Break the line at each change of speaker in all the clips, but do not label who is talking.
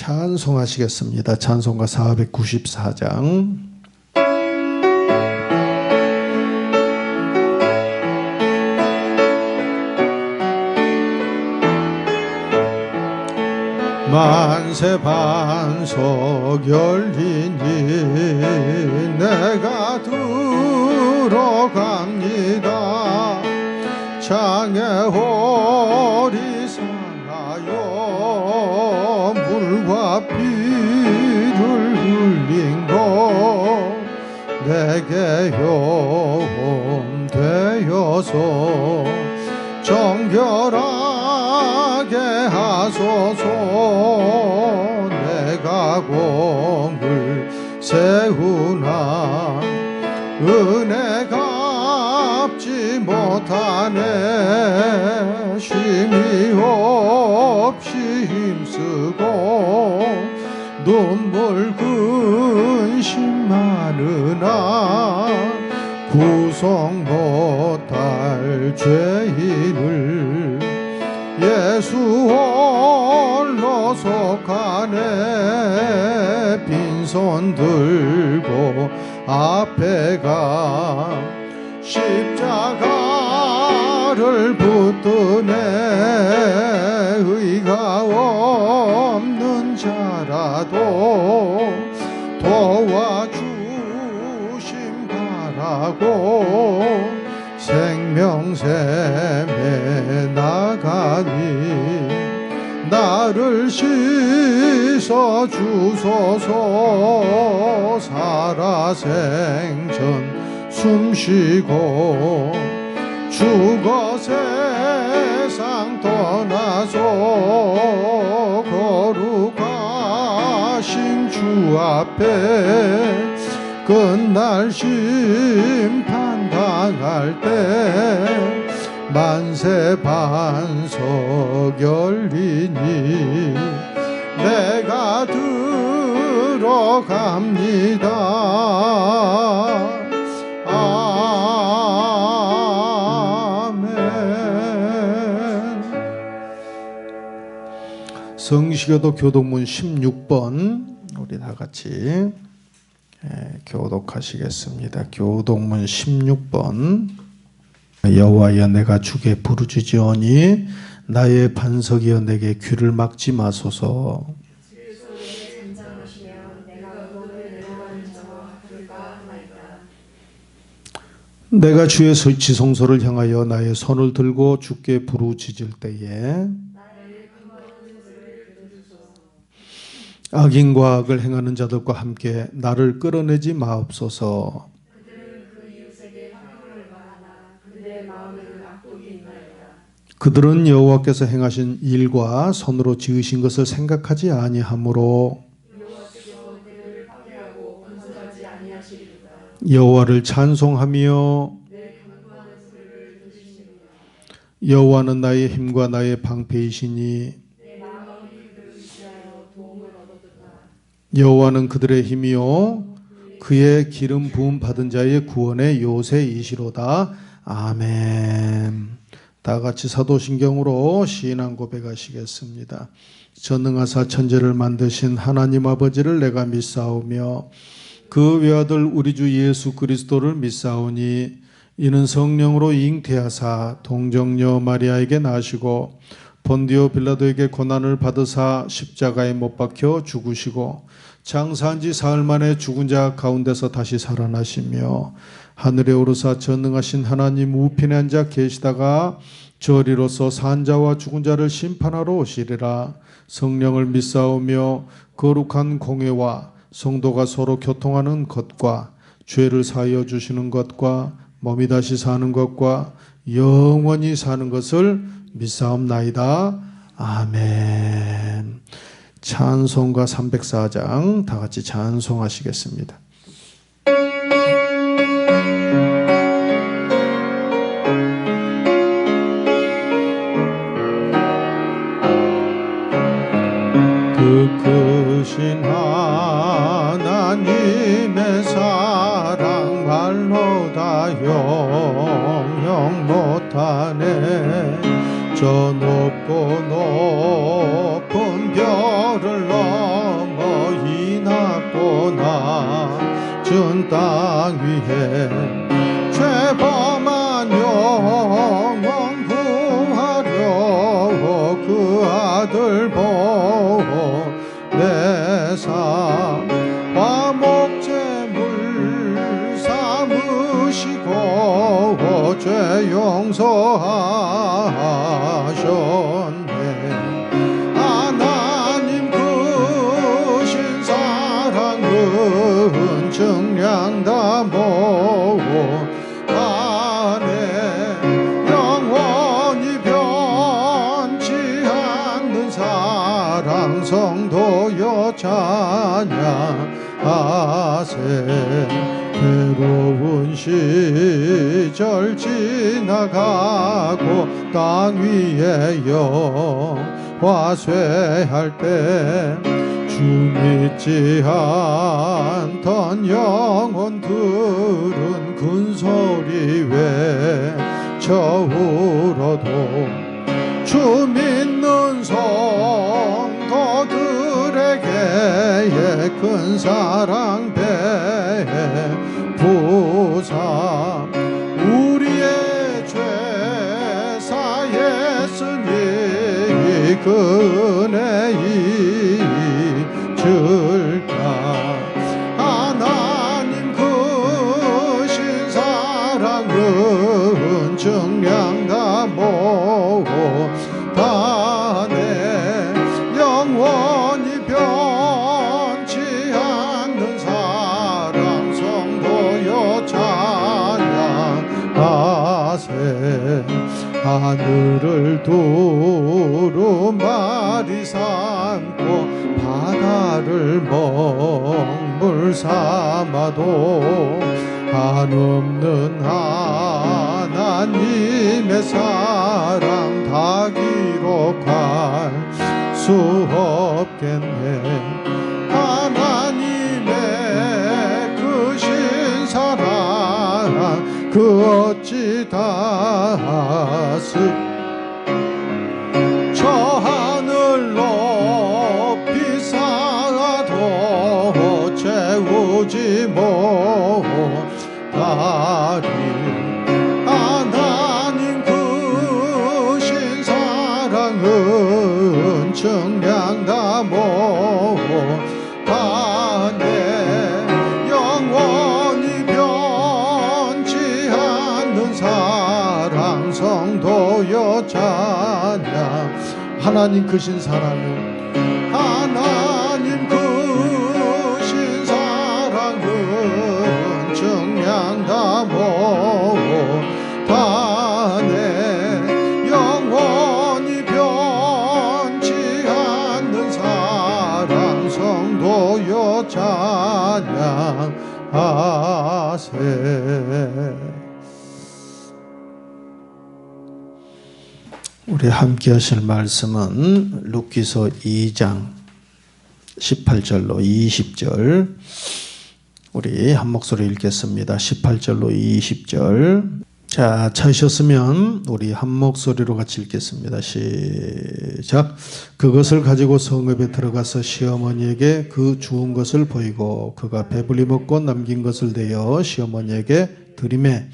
찬송하시겠습니다. 찬송가 494장. 만세 반석 열리니 내가 들어갑니다. 장애 홀이 상하여 물과 피를 흘린 것 내게 요험 되어서 정결하게 하소서. 내가 공을 세우나 은혜 갚지 못하네. 쉼이 없이 힘쓰고 눈물 근심 많으나 구성 못할 죄인을 예수 홀로 속하네. 빈손 들고 앞에 가 십자가를 붙드네. 의가 없는 자라도 도와주심 바라고 생명샘에 나가니 나를 씻어 주소서. 살아생전 숨쉬고 죽어 세상 떠나서 거룩하신 주 앞에 끝날 심판 당할 때 만세 반석 열리니 내가 들어갑니다. 아멘. 성시교도 교독문 16번 우리 다 같이 교독하시겠습니다. 교독문 16번. 여호와여 내가 주께 부르짖으오니 나의 반석이여 내게 귀를 막지 마소서. 내가 주의 지성소를 향하여 나의 손을 들고 주께 부르짖을 때에 악인과 악을 행하는 자들과 함께 나를 끌어내지 마옵소서. 그들은 여호와께서 행하신 일과 손으로 지으신 것을 생각하지 아니하므로 여호와를 찬송하며 여호와는 나의 힘과 나의 방패이시니 여호와는 그들의 힘이요 그의 기름 부음 받은 자의 구원의 요새이시로다. 아멘. 다 같이 사도신경으로 신앙 고백하시겠습니다. 전능하사 천지를 만드신 하나님 아버지를 내가 믿사오며 그 외아들 우리 주 예수 그리스도를 믿사오니 이는 성령으로 잉태하사 동정녀 마리아에게 나시고 본디오 빌라도에게 고난을 받으사 십자가에 못 박혀 죽으시고 장사한 지 사흘 만에 죽은 자 가운데서 다시 살아나시며 하늘에 오르사 전능하신 하나님 우편에 앉아 계시다가 저리로서 산 자와 죽은 자를 심판하러 오시리라. 성령을 믿사오며 거룩한 공회와 성도가 서로 교통하는 것과 죄를 사하여 주시는 것과 몸이 다시 사는 것과 영원히 사는 것을 믿사옵나이다. 아멘. 찬송가 304장 다 같이 찬송하시겠습니다. 그 크신 하나님의 사랑 말로 다 형용 못하네. 저 높고 높은 별을 땅 위에 죄범한 영혼 구하려 그 아들 보내사 화목제물 삼으시고 죄 용서하셨네. 하나님 크신 사랑은 증량 다 모아내 영원히 변치 않는 사랑 성도여 찬양하세. 괴로운 시절 지나가고 땅 위에 영화 쇠할 때 주 믿지 않던 영혼들은 큰 소리 외쳐 울어도 주 믿는 성도들에게 큰 사랑 베푸사 우리의 죄 사했으니 그 은혜 잊을까. 하나님 크신 사랑은 증량 다 모아내 영원히 변치 않는 사랑 성도여 찬양하세. 하늘을 두루마리 삼고 바다를 먹물 삼아도 한없는 하나님의 사랑 다 기록할 수 없겠네. 하나님의 크신 사랑 그 어찌 다스 저 하늘 높이 쌓아도 채우지 못하리. 하나님 크신 사랑은 증량 다 모아내 영원히 변치 않는 사랑 성도여 찬양. 하나님 크신 사랑은 하나님 크신 사랑은 증량 다 모아내 영원히 변치 않는 사랑 성도여 찬양하세. 우리 함께 하실 말씀은 룻기서 2장 18절로 20절. 우리 한 목소리 읽겠습니다. 18절로 20절. 자, 찾으셨으면 우리 한 목소리로 같이 읽겠습니다. 시작. 그것을 가지고 성읍에 들어가서 시어머니에게 그 주운 것을 보이고 그가 배불리 먹고 남긴 것을 내어 시어머니에게 드리매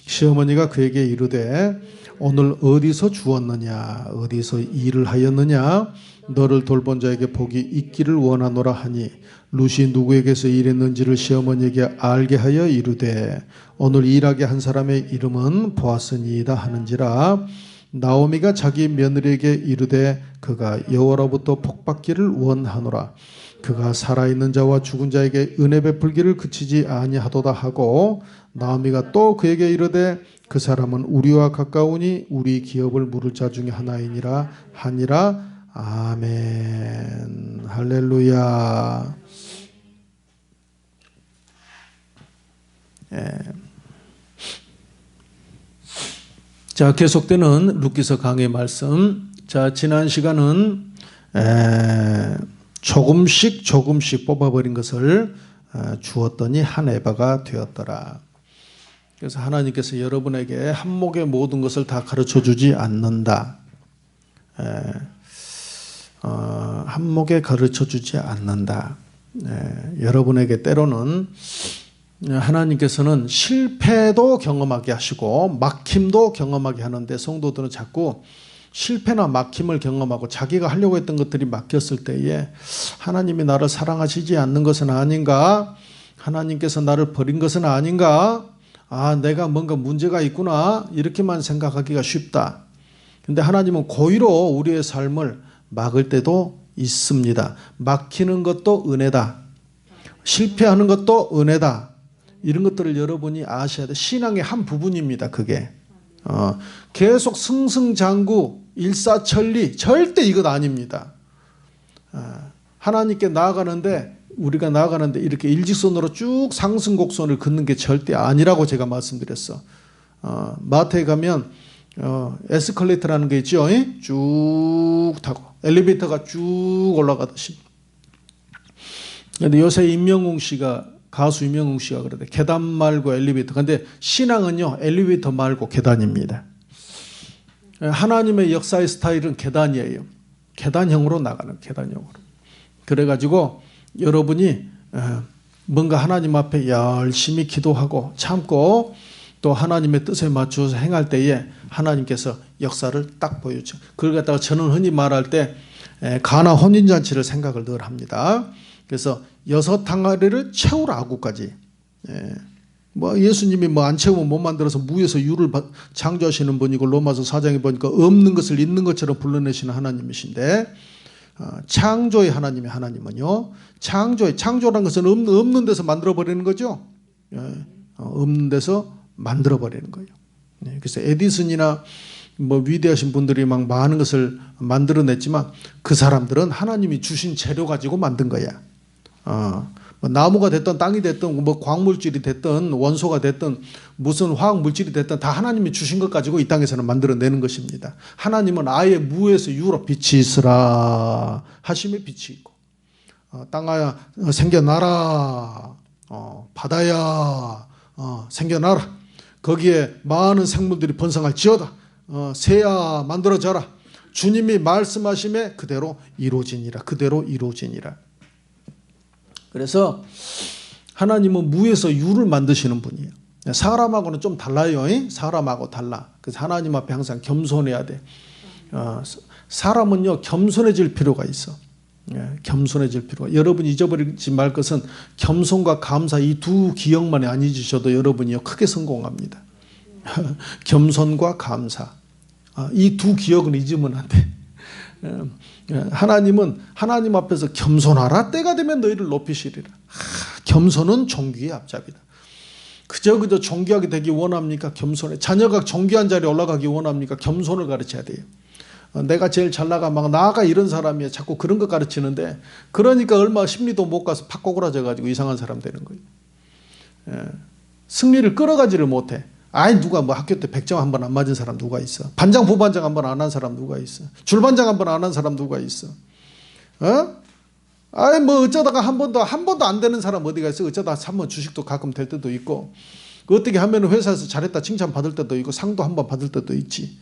시어머니가 그에게 이르되 오늘 어디서 주었느냐 어디서 일을 하였느냐 너를 돌본 자에게 복이 있기를 원하노라 하니 룻이 누구에게서 일했는지를 시어머니에게 알게 하여 이르되 오늘 일하게 한 사람의 이름은 보아스니이다 하는지라. 나오미가 자기 며느리에게 이르되 그가 여호와로부터 복받기를 원하노라. 그가 살아있는 자와 죽은 자에게 은혜 베풀기를 그치지 아니하도다 하고 나오미가 또 그에게 이르되 그 사람은 우리와 가까우니 우리 기업을 물을 자 중에 하나이니라 하니라. 아멘. 할렐루야. 예. 자, 계속되는 룻기서 강의 말씀. 자, 지난 시간은 조금씩 뽑아버린 것을 주었더니 한 에바가 되었더라. 그래서 하나님께서 여러분에게 한목의 모든 것을 다 가르쳐 주지 않는다. 한목에 가르쳐 주지 않는다. 여러분에게 때로는 하나님께서는 실패도 경험하게 하시고 막힘도 경험하게 하는데 성도들은 자꾸 실패나 막힘을 경험하고 자기가 하려고 했던 것들이 막혔을 때에 하나님이 나를 사랑하시지 않는 것은 아닌가? 하나님께서 나를 버린 것은 아닌가? 아, 내가 뭔가 문제가 있구나. 이렇게만 생각하기가 쉽다. 근데 하나님은 고의로 우리의 삶을 막을 때도 있습니다. 막히는 것도 은혜다. 실패하는 것도 은혜다. 이런 것들을 여러분이 아셔야 돼. 신앙의 한 부분입니다. 그게. 계속 승승장구, 일사천리 절대 이것 아닙니다. 하나님께 나아가는데 우리가 나아가는데 이렇게 일직선으로 쭉 상승곡선을 긋는 게 절대 아니라고 제가 말씀드렸어. 마트에 가면 에스컬레이터라는 게 있죠. 쭉 타고 엘리베이터가 쭉 올라가듯이. 근데 요새 가수 임영웅 씨가 그러대. 계단 말고 엘리베이터. 근데 신앙은요, 엘리베이터 말고 계단입니다. 하나님의 역사의 스타일은 계단이에요. 계단형으로 나가는 계단형으로. 그래가지고 여러분이 뭔가 하나님 앞에 열심히 기도하고 참고 또 하나님의 뜻에 맞춰서 행할 때에 하나님께서 역사를 딱 보여줘. 그걸 갖다가 저는 흔히 말할 때 가나 혼인잔치를 생각을 늘 합니다. 그래서 6항아리를 채우라고까지. 뭐 예수님이 뭐 안 채우면 못 만들어서 무에서 유를 창조하시는 분이고 로마서 4장에 보니까 없는 것을 있는 것처럼 불러내시는 하나님이신데 창조의 하나님은요. 창조라는 것은 없는 데서 만들어버리는 거죠. 없는 데서 만들어버리는 거예요. 그래서 에디슨이나 뭐 위대하신 분들이 막 많은 것을 만들어냈지만 그 사람들은 하나님이 주신 재료 가지고 만든 거야. 뭐 나무가 됐든 땅이 됐든 뭐 광물질이 됐든 원소가 됐든 무슨 화학 물질이 됐든 다 하나님이 주신 것 가지고 이 땅에서는 만들어내는 것입니다. 하나님은 아예 무에서 유로 빛이 있으라 하심에 빛이 있고 땅아 생겨나라 바다야 생겨나라 거기에 많은 생물들이 번성할지어다 새야 만들어져라 주님이 말씀하심에 그대로 이루어지니라. 그래서 하나님은 무에서 유를 만드시는 분이에요. 사람하고는 좀 달라요. 사람하고 달라. 그래서 하나님 앞에 항상 겸손해야 돼. 사람은요 겸손해질 필요가 있어. 겸손해질 필요가. 여러분 잊어버리지 말 것은 겸손과 감사 이 두 기억만이 안 잊으셔도 여러분이요 크게 성공합니다. 겸손과 감사 이 두 기억은 잊으면 안 돼. 하나님은 하나님 앞에서 겸손하라 때가 되면 너희를 높이시리라. 겸손은 존귀의 앞잡이다. 그저 존귀하게 되기 원합니까? 겸손해. 자녀가 존귀한 자리에 올라가기 원합니까? 겸손을 가르쳐야 돼요. 내가 제일 잘 나가 이런 사람이야. 자꾸 그런 거 가르치는데 그러니까 얼마 심리도 못 가서 팍 꼬그라져가지고 이상한 사람 되는 거예요. 승리를 끌어가지를 못해. 아이 누가 뭐 학교 때 100점 한 번 안 맞은 사람 누가 있어? 반장 부반장 한 번 안 한 사람 누가 있어? 줄반장 한 번 안 한 사람 누가 있어? 아이 뭐 어쩌다가 한 번도 안 되는 사람 어디가 있어? 어쩌다 한번 주식도 가끔 될 때도 있고 어떻게 하면 회사에서 잘했다 칭찬 받을 때도 있고 상도 한 번 받을 때도 있지.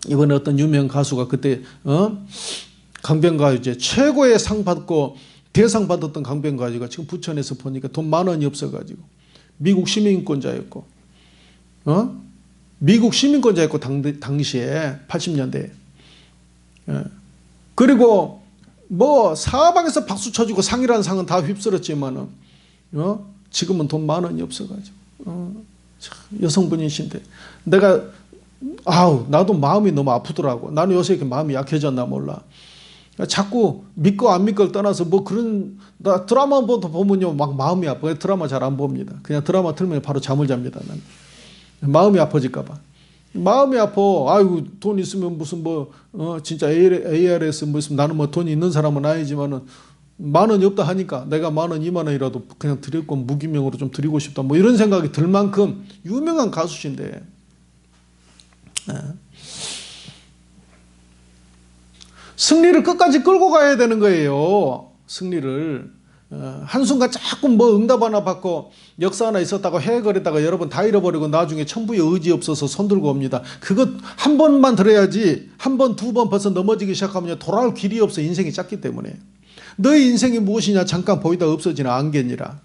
이번에 어떤 유명 가수가 그때 강변가요제 최고의 상 받고 대상 받았던 강변가요제가 지금 부천에서 보니까 돈 10,000원이 없어가지고 미국 시민권자였고, 미국 시민권자였고 당시에 80년대에. 그리고 뭐 사방에서 박수 쳐주고 상이라는 상은 다 휩쓸었지만은, 지금은 돈 10,000원이 없어가지고, 여성분이신데 나도 마음이 너무 아프더라고. 나는 요새 이렇게 마음이 약해졌나 몰라. 자꾸 믿고 안 믿고를 떠나서 뭐 나 드라마 보면요 막 마음이 아파요. 드라마 잘 안 봅니다. 그냥 드라마 틀면 바로 잠을 잡니다. 나는 마음이 아파질까봐. 마음이 아파. 아이고 돈 있으면 무슨 진짜 ARS 뭐 있으면 나는 뭐 돈이 있는 사람은 아니지만은 10,000원이 없다 하니까 내가 10,000원, 20,000원이라도 그냥 드릴 건 무기명으로 좀 드리고 싶다. 뭐 이런 생각이 들 만큼 유명한 가수신데. 승리를 끝까지 끌고 가야 되는 거예요. 승리를. 한순간 자꾸 뭐 응답 하나 받고 역사 하나 있었다고 헤거리다가 여러분 다 잃어버리고 나중에 천부의 의지 없어서 손들고 옵니다. 그것 한 번만 들어야지 한 번, 두 번 벌써 넘어지기 시작하면 돌아올 길이 없어. 인생이 짧기 때문에. 너의 인생이 무엇이냐 잠깐 보이다 없어지는 안개니라.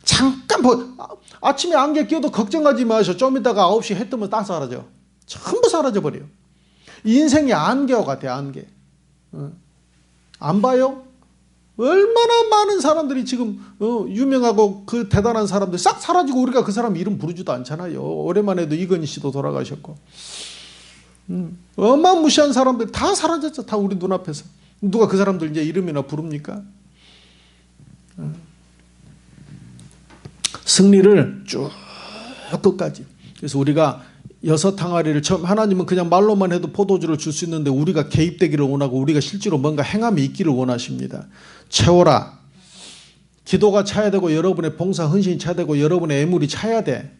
잠깐 아침에 안개 끼어도 걱정하지 마셔. 좀 이따가 9시 해 뜨면 다 사라져. 전부 사라져버려요. 인생이 안개와 같아요. 안개. 안 봐요? 얼마나 많은 사람들이 지금 유명하고 그 대단한 사람들 싹 사라지고 우리가 그 사람 이름 부르지도 않잖아요. 오랜만에도 이건희 씨도 돌아가셨고 어마무시한 사람들 다 사라졌죠. 다 우리 눈앞에서. 누가 그 사람들 이제 이름이나 부릅니까? 승리를 쭉 끝까지. 그래서 우리가 6항아리를 처음 하나님은 그냥 말로만 해도 포도주를 줄 수 있는데 우리가 개입되기를 원하고 우리가 실제로 뭔가 행함이 있기를 원하십니다. 채워라. 기도가 차야 되고 여러분의 봉사 헌신이 차야 되고 여러분의 애물이 차야 돼.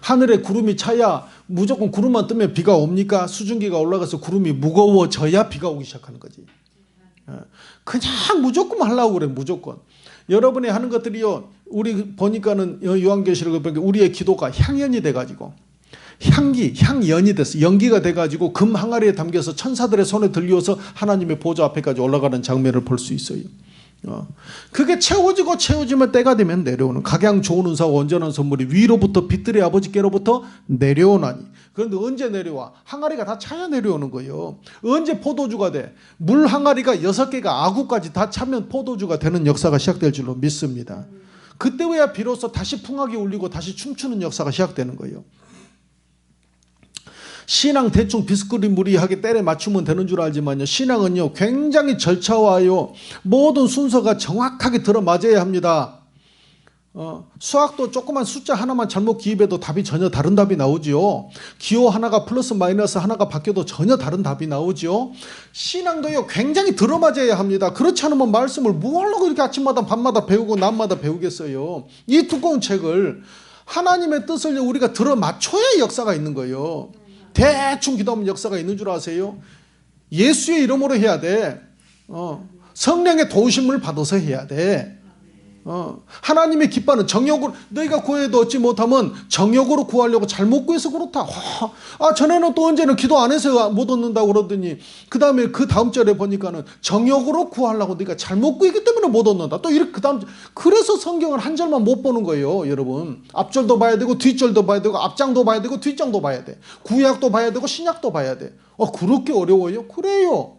하늘에 구름이 차야 무조건 구름만 뜨면 비가 옵니까? 수증기가 올라가서 구름이 무거워져야 비가 오기 시작하는 거지. 그냥 무조건 하려고 그래. 무조건. 여러분이 하는 것들이요. 우리 보니까는 요한계시록을 보니까 우리의 기도가 향연이 돼가지고 향연이 됐어. 연기가 돼가지고 금 항아리에 담겨서 천사들의 손에 들려서 하나님의 보좌 앞에까지 올라가는 장면을 볼 수 있어요. 그게 채워지면 때가 되면 내려오는 각양 좋은 은사와 온전한 선물이 위로부터 빛들의 아버지께로부터 내려오나니. 그런데 언제 내려와? 항아리가 다 차야 내려오는 거예요. 언제 포도주가 돼? 물 항아리가 6개가 아구까지 다 차면 포도주가 되는 역사가 시작될 줄로 믿습니다. 그때야 비로소 다시 풍악이 울리고 다시 춤추는 역사가 시작되는 거예요. 신앙 대충 비스무리하게 때려 맞추면 되는 줄 알지만요. 신앙은요 굉장히 절차와요 모든 순서가 정확하게 들어맞아야 합니다. 수학도 조그만 숫자 하나만 잘못 기입해도 답이 전혀 다른 답이 나오죠. 기호 하나가 플러스 마이너스 하나가 바뀌어도 전혀 다른 답이 나오죠. 신앙도요 굉장히 들어맞아야 합니다. 그렇지 않으면 말씀을 뭐 하려고 이렇게 아침마다 밤마다 배우고 낮마다 배우겠어요. 이 두꺼운 책을 하나님의 뜻을 우리가 들어맞춰야 역사가 있는 거예요. 대충 기도하면 역사가 있는 줄 아세요? 예수의 이름으로 해야 돼. 성령의 도우심을 받아서 해야 돼. 하나님의 기뻐하는 정욕으로 너희가 구해도 얻지 못하면 정욕으로 구하려고 잘못 구해서 그렇다. 전에는 또 언제는 기도 안 해서 못 얻는다고 그러더니 그 다음 절에 보니까는 정욕으로 구하려고 너희가 잘못 구했기 때문에 못 얻는다. 또 이렇게 그 다음 그래서 성경을 한 절만 못 보는 거예요. 여러분 앞절도 봐야 되고 뒷절도 봐야 되고 앞장도 봐야 되고 뒷장도 봐야 돼. 구약도 봐야 되고 신약도 봐야 돼. 그렇게 어려워요? 그래요.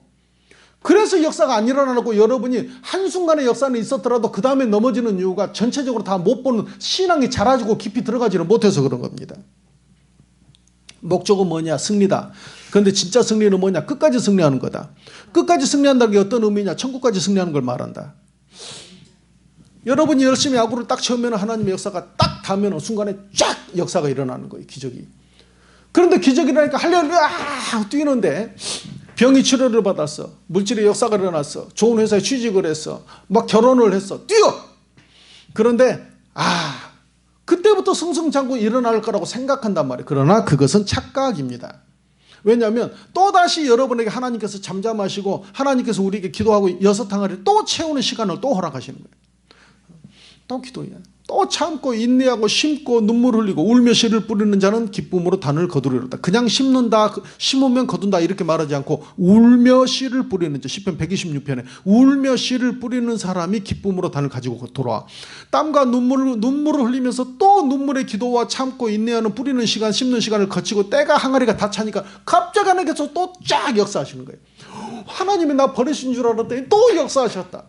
그래서 역사가 안 일어나고 여러분이 한순간의 역사는 있었더라도 그 다음에 넘어지는 이유가 전체적으로 다 못 보는 신앙이 자라지고 깊이 들어가지는 못해서 그런 겁니다. 목적은 뭐냐? 승리다. 그런데 진짜 승리는 뭐냐? 끝까지 승리하는 거다. 끝까지 승리한다는 게 어떤 의미냐? 천국까지 승리하는 걸 말한다. 여러분이 열심히 야구를 딱 채우면 하나님의 역사가 딱 닿으면 순간에 쫙 역사가 일어나는 거예요. 기적이. 그런데 기적이라니까 할렐루야 뛰는데 병이 치료를 받았어. 물질의 역사가 일어났어. 좋은 회사에 취직을 했어. 막 결혼을 했어. 뛰어! 그런데 그때부터 승승장구 일어날 거라고 생각한단 말이에요. 그러나 그것은 착각입니다. 왜냐하면 또다시 여러분에게 하나님께서 잠잠하시고 하나님께서 우리에게 기도하고 6항아리를 또 채우는 시간을 또 허락하시는 거예요. 또 기도해야 또 참고 인내하고 심고 눈물 흘리고 울며 씨를 뿌리는 자는 기쁨으로 단을 거두리로다. 그냥 심는다 심으면 거둔다 이렇게 말하지 않고 울며 씨를 뿌리는 자. 시편 126편에 울며 씨를 뿌리는 사람이 기쁨으로 단을 가지고 돌아와. 땀과 눈물을 흘리면서 또 눈물의 기도와 참고 인내하는 뿌리는 시간 심는 시간을 거치고 때가 항아리가 다 차니까 갑자기 하나님께서 또 쫙 역사하시는 거예요. 하나님이 나 버리신 줄 알았더니 또 역사하셨다.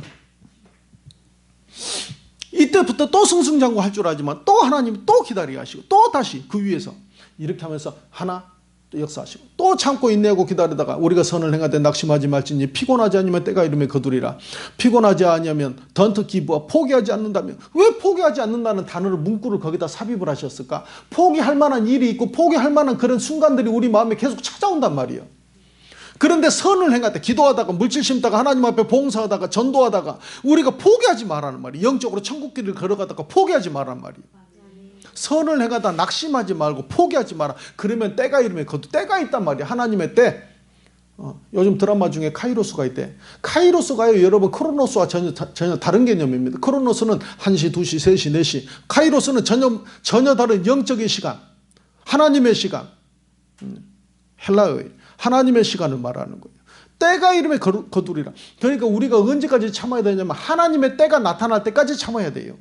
이때부터 또 승승장구 할 줄 알지만 또 하나님이 또 기다리게 하시고 또 다시 그 위에서 이렇게 하면서 하나 또 역사하시고 또 참고 인내하고 기다리다가 우리가 선을 행하되 낙심하지 말지니 피곤하지 않으면 때가 이름에 거두리라. 피곤하지 않으면 던트 기브와 포기하지 않는다면. 왜 포기하지 않는다는 단어를 문구를 거기다 삽입을 하셨을까? 포기할 만한 일이 있고 포기할 만한 그런 순간들이 우리 마음에 계속 찾아온단 말이에요. 그런데 선을 행할 때 기도하다가 물질 심다가 하나님 앞에 봉사하다가 전도하다가 우리가 포기하지 말라는 말이에요. 영적으로 천국길을 걸어가다가 포기하지 말라는 말이에요. 선을 행하다 낙심하지 말고 포기하지 마라. 그러면 때가 이름에 거두 때가 있단 말이에요. 하나님의 때. 요즘 드라마 중에 카이로스가 있대. 카이로스가요 여러분 크로노스와 전혀 다른 개념입니다. 크로노스는 1시 2시 3시 4시. 카이로스는 전혀 다른 영적인 시간. 하나님의 시간. 헬라어예요. 하나님의 시간을 말하는 거예요. 때가 이름에 거두리라. 그러니까 우리가 언제까지 참아야 되냐면 하나님의 때가 나타날 때까지 참아야 돼요.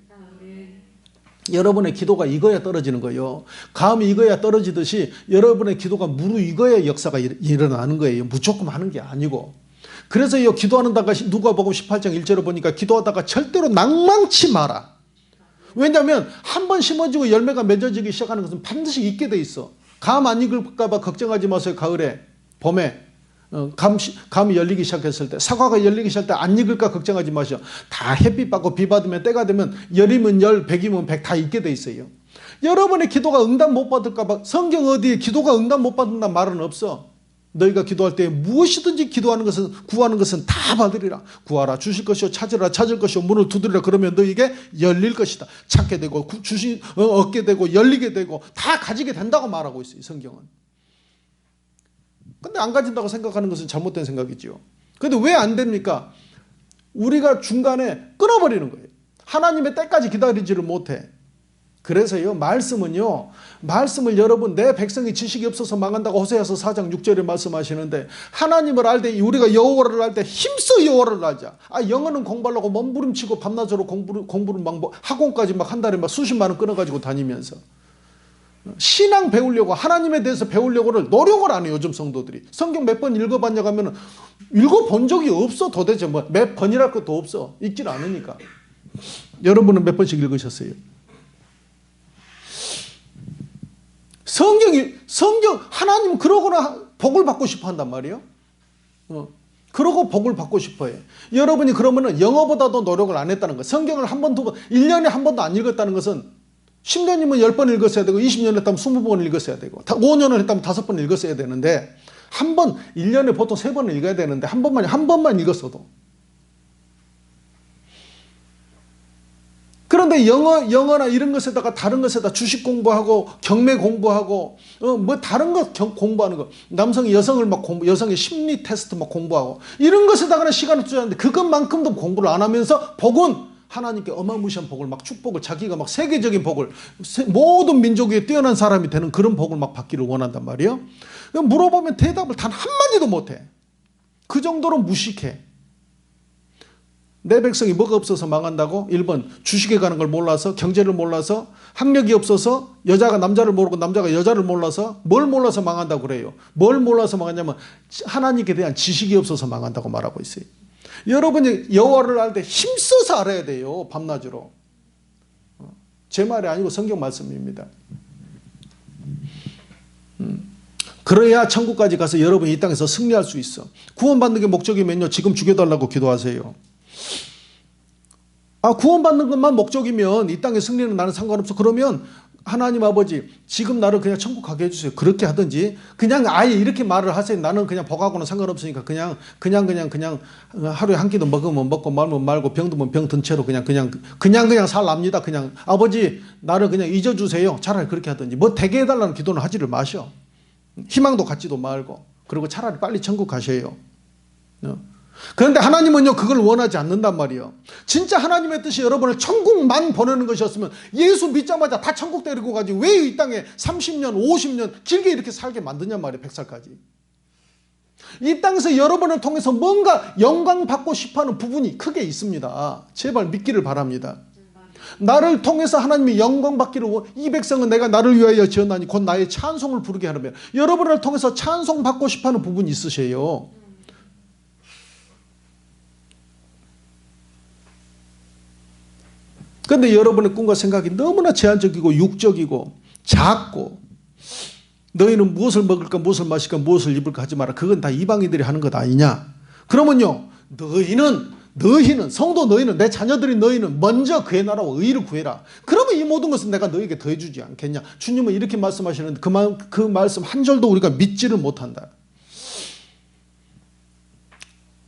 여러분의 기도가 익어야 떨어지는 거예요. 감이 익어야 떨어지듯이 여러분의 기도가 무르익어야 역사가 일어나는 거예요. 무조건 하는 게 아니고. 그래서 이 기도하는다가 누가복음 18장 1절을 보니까 기도하다가 절대로 낭망치 마라. 왜냐하면 한 번 심어지고 열매가 맺어지기 시작하는 것은 반드시 익게 돼 있어. 감 안 익을까 봐 걱정하지 마세요. 가을에, 봄에. 감이 열리기 시작했을 때, 사과가 열리기 시작할 때 안 익을까 걱정하지 마시오. 다 햇빛 받고 비 받으면 때가 되면 열이면 열, 백이면 백 다 익게 돼 있어요. 여러분의 기도가 응답 못 받을까 봐 성경 어디에 기도가 응답 못 받는다는 말은 없어. 너희가 기도할 때 무엇이든지 기도하는 것은 구하는 것은 다 받으리라. 구하라 주실 것이요 찾으라 찾을 것이요 문을 두드리라. 그러면 너희에게 열릴 것이다. 찾게 되고 얻게 되고 열리게 되고 다 가지게 된다고 말하고 있어요. 성경은. 근데 안 가진다고 생각하는 것은 잘못된 생각이지요. 근데 왜 안 됩니까? 우리가 중간에 끊어버리는 거예요. 하나님의 때까지 기다리지를 못해. 그래서요, 말씀을 여러분, 내 백성이 지식이 없어서 망한다고 호세아서 4장 6절에 말씀하시는데, 하나님을 알 때, 우리가 여호와를 알 때 힘써 여호와를 알자. 영어는 공부하려고 몸부림치고 밤낮으로 공부를 막 학원까지 막 한 달에 막 수십만 원 끊어가지고 다니면서. 신앙 배우려고, 하나님에 대해서 배우려고를 노력을 안 해요. 요즘 성도들이. 성경 몇 번 읽어봤냐고 하면 읽어본 적이 없어. 도대체 몇 번이랄 것도 없어. 읽질 않으니까. 여러분은 몇 번씩 읽으셨어요? 하나님은 그러거나 복을 받고 싶어 한단 말이에요. 그러고 복을 받고 싶어 해. 여러분이 그러면은 영어보다도 노력을 안 했다는 거예요. 성경을 한 번, 두 번, 1년에 한 번도 안 읽었다는 것은 10년이면 10번 읽었어야 되고 20년 했다면 20번 읽었어야 되고 5년을 했다면 5번 읽었어야 되는데 한 번, 1년에 보통 3번을 읽어야 되는데 한 번만 읽었어도. 그런데 영어나 이런 것에다가 다른 것에다 주식 공부하고 경매 공부하고 다른 것 공부하는 거. 남성이 여성을 막 여성의 심리 테스트 막 공부하고 이런 것에다가는 시간을 투자하는데 그것만큼도 공부를 안 하면서 복은 하나님께 어마무시한 복을 막 축복을 자기가 막 세계적인 복을 모든 민족 위에 뛰어난 사람이 되는 그런 복을 막 받기를 원한단 말이에요. 물어보면 대답을 단 한마디도 못해. 그 정도로 무식해. 내 백성이 뭐가 없어서 망한다고? 1번 주식에 가는 걸 몰라서, 경제를 몰라서, 학력이 없어서, 여자가 남자를 모르고 남자가 여자를 몰라서, 뭘 몰라서 망한다고 그래요. 뭘 몰라서 망하냐면 하나님께 대한 지식이 없어서 망한다고 말하고 있어요. 여러분이 여호와를 알 때 힘써서 알아야 돼요. 밤낮으로. 제 말이 아니고 성경 말씀입니다. 그래야 천국까지 가서 여러분이 이 땅에서 승리할 수 있어. 구원받는 게 목적이면요, 지금 죽여달라고 기도하세요. 구원받는 것만 목적이면 이 땅의 승리는 나는 상관없어. 그러면 하나님 아버지 지금 나를 그냥 천국 가게 해주세요. 그렇게 하든지 그냥 아예 이렇게 말을 하세요. 나는 그냥 복하고는 상관없으니까 그냥 하루에 한 끼도 먹으면 먹고 말면 말고 병 들면 병 든 채로 그냥 살랍니다. 그냥 아버지 나를 그냥 잊어주세요. 차라리 그렇게 하든지 뭐 되게 해달라는 기도는 하지를 마셔. 희망도 갖지도 말고. 그리고 차라리 빨리 천국 가셔요. 그런데 하나님은요 그걸 원하지 않는단 말이에요. 진짜 하나님의 뜻이 여러분을 천국만 보내는 것이었으면 예수 믿자마자 다 천국 데리고 가지 왜 이 땅에 30년 50년 길게 이렇게 살게 만드냔 말이에요. 100살까지. 이 땅에서 여러분을 통해서 뭔가 영광 받고 싶어하는 부분이 크게 있습니다. 제발 믿기를 바랍니다. 나를 통해서 하나님이 영광 받기를 이 백성은 내가 나를 위하여 지었나니 곧 나의 찬송을 부르게 하려면 여러분을 통해서 찬송 받고 싶어하는 부분이 있으세요. 그런데 여러분의 꿈과 생각이 너무나 제한적이고 육적이고 작고 너희는 무엇을 먹을까 무엇을 마실까 무엇을 입을까 하지 마라. 그건 다 이방인들이 하는 것 아니냐. 그러면요 너희는 성도 너희는 내 자녀들인 너희는 먼저 그의 나라와 의를 구해라. 그러면 이 모든 것은 내가 너에게 더해주지 않겠냐. 주님은 이렇게 말씀하시는데 그 말씀 한 절도 우리가 믿지를 못한다.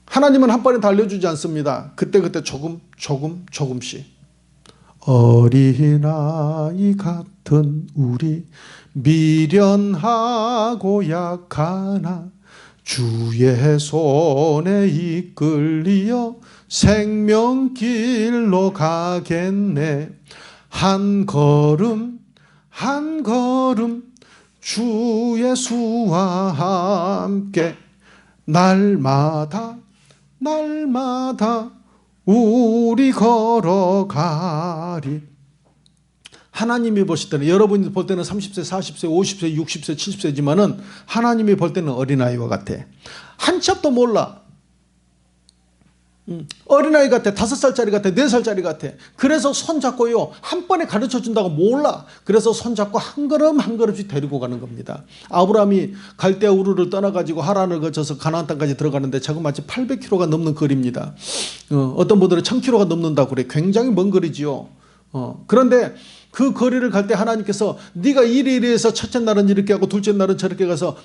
하나님은 한 번에 다 알려주지 않습니다. 그때그때 조금씩. 어린아이 같은 우리 미련하고 약하나 주의 손에 이끌리어 생명길로 가겠네. 한 걸음 주 예수와 함께 날마다 우리 걸어가리. 하나님이 보실 때는, 여러분이 볼 때는 30세, 40세, 50세, 60세, 70세지만은 하나님이 볼 때는 어린아이와 같아. 한참도 몰라. 어린아이 같아. 5살짜리 같아. 4살짜리 같아. 그래서 손잡고요, 한 번에 가르쳐준다고 몰라. 그래서 손잡고 한 걸음 한 걸음씩 데리고 가는 겁니다. 아브라함이 갈대아 우르를 떠나가지고 하란을 거쳐서 가나안 땅까지 들어가는데 자그마치 800km가 넘는 거리입니다. 어떤 분들은 1000km가 넘는다고 그래. 굉장히 먼 거리지요. 그런데 그 거리를 갈 때 하나님께서 네가 이리 해서 첫째 날은 이렇게 하고 둘째 날은 저렇게 가서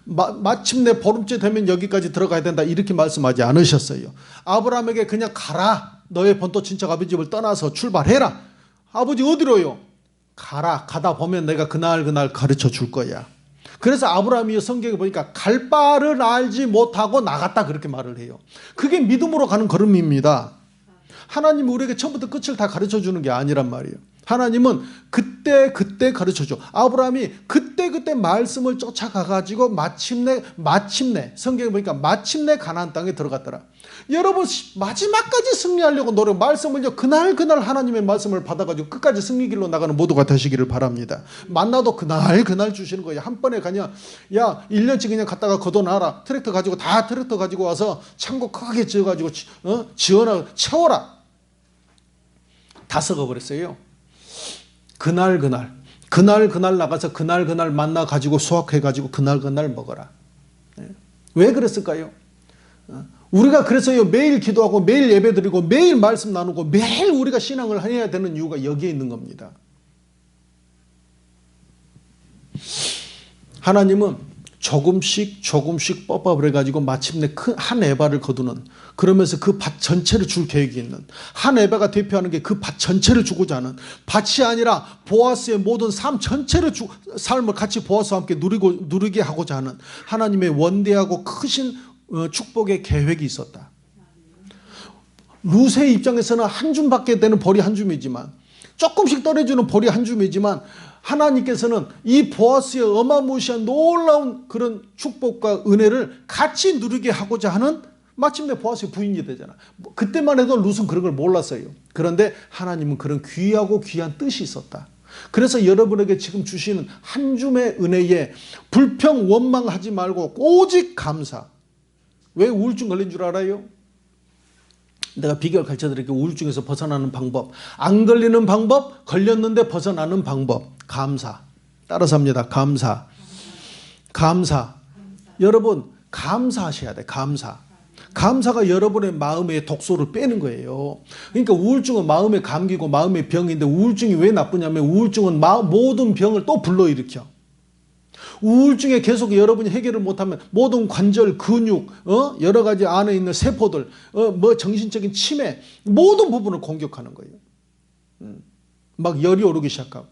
마침내 보름째 되면 여기까지 들어가야 된다, 이렇게 말씀하지 않으셨어요. 아브라함에게 그냥 가라. 너의 본토 친척 아버지 집을 떠나서 출발해라. 아버지 어디로요? 가라. 가다 보면 내가 그날 가르쳐 줄 거야. 그래서 아브라함이 성경에 보니까 갈 바를 알지 못하고 나갔다, 그렇게 말을 해요. 그게 믿음으로 가는 걸음입니다. 하나님이 우리에게 처음부터 끝을 다 가르쳐 주는 게 아니란 말이에요. 하나님은 그때 가르쳐줘. 아브라함이 그때 말씀을 쫓아가가지고 마침내 성경에 보니까 마침내 가나안 땅에 들어갔더라. 여러분, 마지막까지 승리하려고 노력, 말씀을요, 그날 하나님의 말씀을 받아가지고 끝까지 승리길로 나가는 모두가 되시기를 바랍니다. 만나도 그날 주시는 거예요. 한 번에 그냥, 야, 1년치 그냥 갔다가 걷어놔라. 트랙터 가지고 와서 창고 크게 지어가지고 지어놔, 채워라. 다 썩어버렸어요. 그날 나가서 그날 만나가지고 수확해가지고 그날 먹어라. 왜 그랬을까요? 우리가 그래서요, 매일 기도하고 매일 예배드리고 매일 말씀 나누고 매일 우리가 신앙을 해야 되는 이유가 여기에 있는 겁니다. 하나님은 조금씩 뻗밥을 해가지고 마침내 큰 한 에바를 거두는, 그러면서 그 밭 전체를 줄 계획이 있는, 한 에바가 대표하는 게 그 밭 전체를 주고자 하는, 밭이 아니라 보아스의 모든 삶 전체를 삶을 같이 보아스와 함께 누리게 하고자 하는 하나님의 원대하고 크신 축복의 계획이 있었다. 룻의 입장에서는 한 줌밖에 되는 벌이 한 줌이지만, 조금씩 떨어지는 벌이 한 줌이지만, 하나님께서는 이 보아스의 어마무시한 놀라운 그런 축복과 은혜를 같이 누리게 하고자 하는, 마침내 보아스의 부인이 되잖아. 그때만 해도 룻은 그런 걸 몰랐어요. 그런데 하나님은 그런 귀하고 귀한 뜻이 있었다. 그래서 여러분에게 지금 주시는 한 줌의 은혜에 불평 원망하지 말고 오직 감사. 왜 우울증 걸린 줄 알아요? 내가 비결 가르쳐드릴게요. 우울증에서 벗어나는 방법. 안 걸리는 방법, 걸렸는데 벗어나는 방법. 감사. 따라서 합니다. 감사. 여러분, 감사하셔야 돼. 감사가 여러분의 마음의 독소를 빼는 거예요. 그러니까 우울증은 마음의 감기고 마음의 병인데, 우울증이 왜 나쁘냐면 우울증은 모든 병을 또 불러일으켜. 우울증에 계속 여러분이 해결을 못하면 모든 관절, 근육, 여러 가지 안에 있는 세포들, 정신적인 치매, 모든 부분을 공격하는 거예요. 막 열이 오르기 시작하고,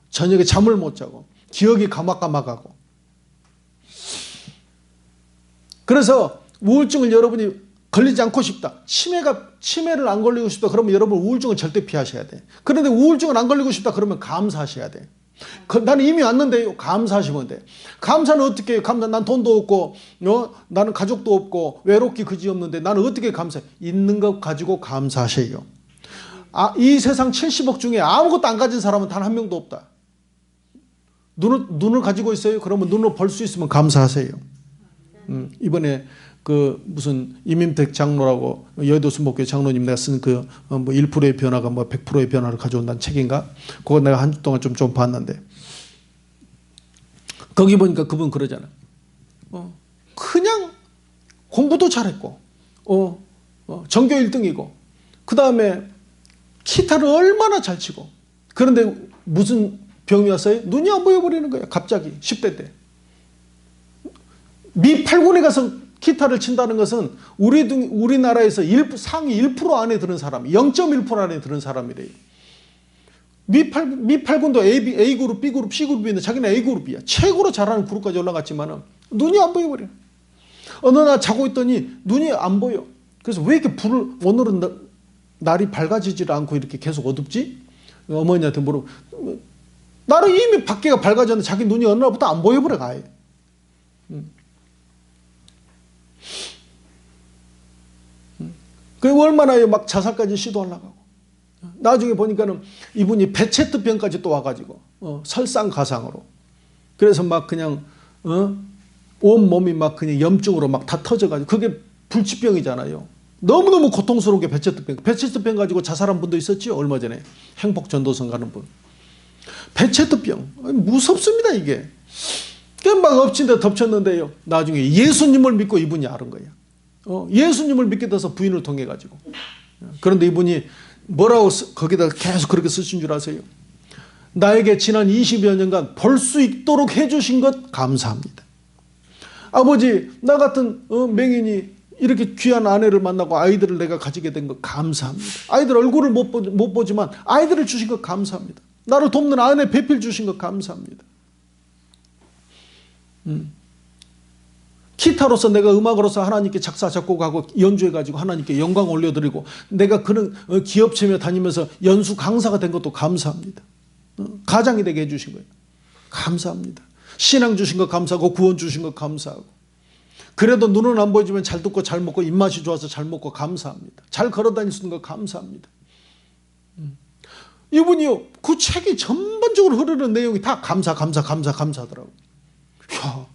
저녁에 잠을 못 자고, 기억이 가막가막하고. 그래서 우울증을 여러분이 걸리지 않고 싶다. 치매를 안 걸리고 싶다. 그러면 여러분 우울증을 절대 피하셔야 돼. 그런데 우울증을 안 걸리고 싶다. 그러면 감사하셔야 돼. 나는 이미 왔는데요. 감사하시면 돼. 감사는 어떻게 해요? 난 돈도 없고, 나는 가족도 없고, 외롭기 그지없는데 나는 어떻게 감사해? 있는 것 가지고 감사하세요. 이 세상 70억 중에 아무것도 안 가진 사람은 단 한 명도 없다. 눈을 가지고 있어요? 그러면 눈을 벌 수 있으면 감사하세요. 이번에 무슨 이민택 장로라고 여의도 순복교회 장로님 내가 쓴 1%의 변화가 100%의 변화를 가져온다는 책인가? 그거 내가 한 주 동안 좀 봤는데, 거기 보니까 그분 그러잖아. 그냥 공부도 잘했고, 전교 1등이고, 그 다음에 기타를 얼마나 잘 치고, 그런데 무슨 병이 왔어요? 눈이 안 보여버리는 거야. 갑자기 10대 때. 미 8군에 가서 기타를 친다는 것은 우리나라에서 상위 1% 안에 드는 사람, 0.1% 안에 드는 사람이래요. 미 8군도 A그룹, B그룹, C그룹이 있는데 자기는 A그룹이야. 최고로 잘하는 그룹까지 올라갔지만 눈이 안 보여버려. 어느 날 자고 있더니 눈이 안 보여. 그래서 왜 이렇게 오늘은 날이 밝아지질 않고 이렇게 계속 어둡지? 어머니한테 물어보. 나는 이미 밖에가 밝아졌는데 자기 눈이 어느 날부터 안 보여버려 가요. 그 얼마나 막 자살까지 시도하려고 하고. 나중에 보니까는 이분이 베체트병까지 또 와가지고 설상가상으로. 그래서 막 그냥 온 몸이 막 그냥 염증으로 막 다 터져가지고, 그게 불치병이잖아요. 너무너무 고통스러운 게 베체트병. 베체트병 가지고 자살한 분도 있었죠, 얼마 전에. 행복전도선 가는 분. 베체트병 무섭습니다, 이게. 막 엎친 데 덮쳤는데요, 나중에 예수님을 믿고 이분이 앓은 거예요. 예수님을 믿게 돼서 부인을 통해 가지고. 그런데 이분이 뭐라고 거기다 계속 그렇게 쓰신 줄 아세요? 나에게 지난 20여 년간 볼 수 있도록 해주신 것 감사합니다. 아버지, 나 같은 맹인이 이렇게 귀한 아내를 만나고 아이들을 내가 가지게 된 것 감사합니다. 아이들 얼굴을 못 보지만 아이들을 주신 것 감사합니다. 나를 돕는 아내 배필 주신 것 감사합니다. 기타로서 내가 음악으로서 하나님께 작사 작곡하고 연주해가지고 하나님께 영광 올려드리고, 내가 그런 기업체며 다니면서 연수 강사가 된 것도 감사합니다. 가장이 되게 해주신 거예요. 감사합니다. 신앙 주신 것 감사하고 구원 주신 것 감사하고, 그래도 눈은 안 보이지만 잘 듣고 잘 먹고 입맛이 좋아서 잘 먹고 감사합니다. 잘 걸어다닐 수 있는 것 감사합니다. 이분이요, 그 책이 전반적으로 흐르는 내용이 다 감사하더라고요. 이야,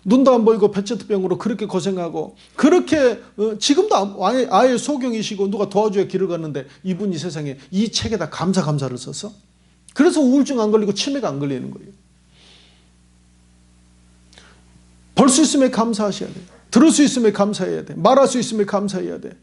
눈도 안 보이고 베체트병으로 그렇게 고생하고, 그렇게 지금도 아예 소경이시고 누가 도와줘야 길을 갔는데, 이분이 세상에 이 책에다 감사를 써서, 그래서 우울증 안 걸리고 치매가 안 걸리는 거예요. 볼 수 있으면 감사하셔야 돼요. 들을 수 있으면 감사해야 돼. 말할 수 있으면 감사해야 돼.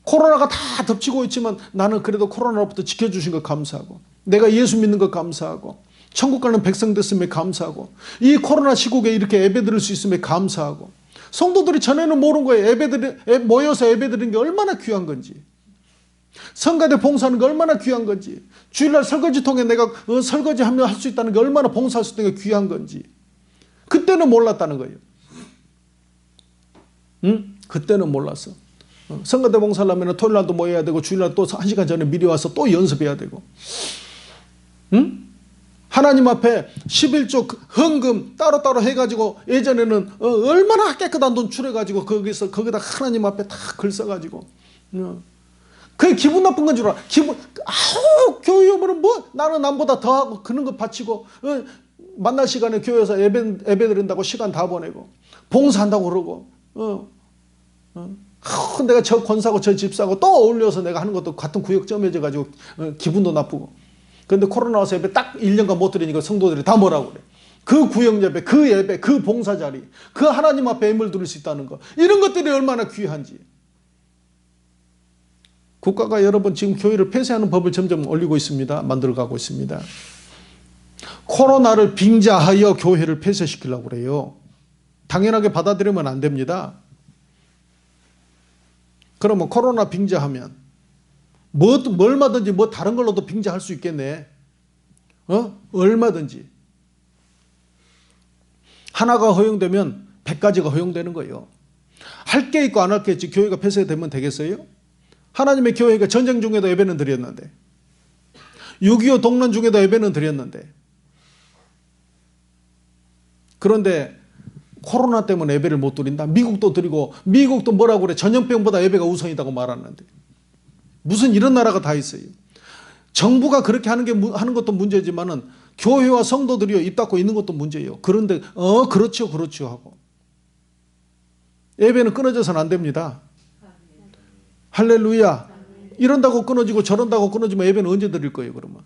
코로나가 다 덮치고 있지만 나는 그래도 코로나로부터 지켜주신 것 감사하고, 내가 예수 믿는 것 감사하고, 천국 가는 백성 됐음에 감사하고, 이 코로나 시국에 이렇게 예배드릴 수 있음에 감사하고, 성도들이 전에는 모르는 거예요. 모여서 예배드리는 게 얼마나 귀한 건지, 성가대 봉사하는 게 얼마나 귀한 건지, 주일날 설거지 통해 내가 설거지하며 할 수 있다는 게 얼마나 봉사할 수 있는 게 귀한 건지, 그때는 몰랐다는 거예요. 그때는 몰랐어. 성가대 봉사를 하면 토요일날도 모여야 되고, 주일날 또 1시간 전에 미리 와서 또 연습해야 되고, 하나님 앞에 11조 헌금 따로따로 해가지고, 예전에는 얼마나 깨끗한 돈 출해가지고 거기다 하나님 앞에 다 글 써가지고, 그게 기분 나쁜 건 줄 알아. 교회 오면은 뭐 나는 남보다 더하고 그런 거 바치고, 만날 시간에 교회에서 예배 드린다고 시간 다 보내고, 봉사한다고 그러고, 내가 저 권사고 저 집사고 또 어울려서 내가 하는 것도 같은 구역 점해져 가지고 기분도 나쁘고. 그런데 코로나 와서 예배 딱 1년간 못 드리니까 성도들이 다 뭐라고 그래. 그 구역 예배, 그 예배, 그 봉사 자리, 그 하나님 앞에 예물 드릴 수 있다는 거, 이런 것들이 얼마나 귀한지. 국가가 여러분 지금 교회를 폐쇄하는 법을 점점 올리고 있습니다. 만들어가고 있습니다. 코로나를 빙자하여 교회를 폐쇄시키려고 그래요. 당연하게 받아들이면 안 됩니다. 그러면 코로나 빙자하면 얼마든지 뭐 다른 걸로도 빙자할 수 있겠네. 얼마든지. 하나가 허용되면 100가지가 허용되는 거예요. 할 게 있고 안 할 게 있지. 교회가 폐쇄되면 되겠어요? 하나님의 교회가 전쟁 중에도 예배는 드렸는데, 6.25 동란 중에도 예배는 드렸는데, 그런데 코로나 때문에 예배를 못 드린다? 미국도 드리고, 미국도 뭐라고 그래? 전염병보다 예배가 우선이라고 말하는데, 무슨 이런 나라가 다 있어요. 정부가 그렇게 하는 것도 문제지만은 교회와 성도들이 입 닫고 있는 것도 문제예요. 그런데 그렇죠 하고 예배는 끊어져서는 안 됩니다. 할렐루야. 이런다고 끊어지고 저런다고 끊어지면 예배는 언제 드릴 거예요, 그러면?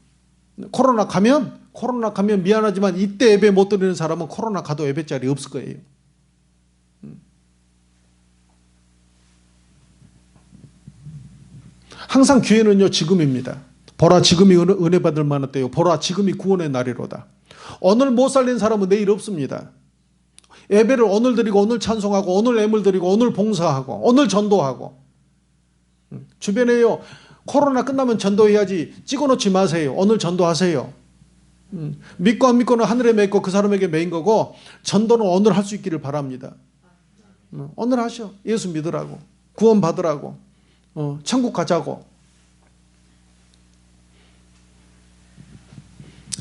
코로나 가면 미안하지만 이때 예배 못 드리는 사람은 코로나 가도 예배 자리 없을 거예요. 항상 기회는요, 지금입니다. 보라, 지금이 은혜 받을 만한 때요. 보라, 지금이 구원의 날이로다. 오늘 못 살린 사람은 내일 없습니다. 예배를 오늘 드리고, 오늘 찬송하고, 오늘 예물 드리고, 오늘 봉사하고, 오늘 전도하고. 주변에요, 코로나 끝나면 전도해야지 찍어놓지 마세요. 오늘 전도하세요. 믿고 안 믿고는 하늘에 맺고 그 사람에게 매인 거고, 전도는 오늘 할 수 있기를 바랍니다. 오늘 하셔. 예수 믿으라고, 구원 받으라고, 천국 가자고.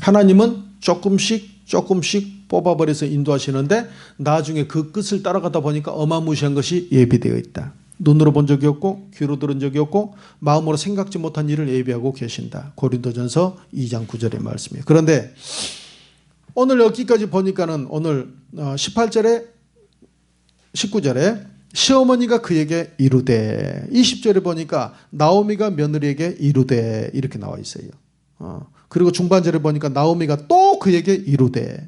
하나님은 조금씩 뽑아버려서 인도하시는데, 나중에 그 끝을 따라가다 보니까 어마무시한 것이 예비되어 있다. 눈으로 본 적이 없고 귀로 들은 적이 없고 마음으로 생각지 못한 일을 예비하고 계신다. 고린도전서 2장 9절의 말씀이에요. 그런데 오늘 여기까지 보니까는 오늘 18절에 19절에 시어머니가 그에게 이르되, 20절에 보니까 나오미가 며느리에게 이르되 이렇게 나와 있어요. 그리고 중반절에 보니까 나오미가 또 그에게 이르되.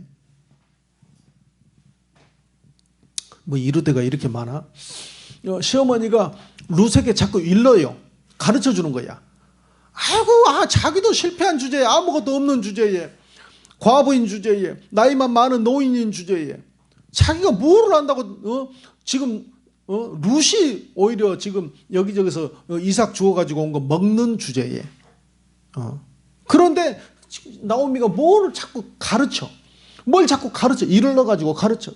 뭐 이르되가 이렇게 많아? 시어머니가 룻에게 자꾸 일러요. 가르쳐 주는 거야. 아이고, 자기도 실패한 주제에, 아무것도 없는 주제에, 과부인 주제에, 나이만 많은 노인인 주제에 자기가 뭐를 안다고 지금 룻이 오히려 지금 여기저기서 이삭 주워가지고 온 거 먹는 주제에. 그런데 나오미가 뭘 자꾸 가르쳐. 뭘 자꾸 가르쳐. 이르러가지고 가르쳐.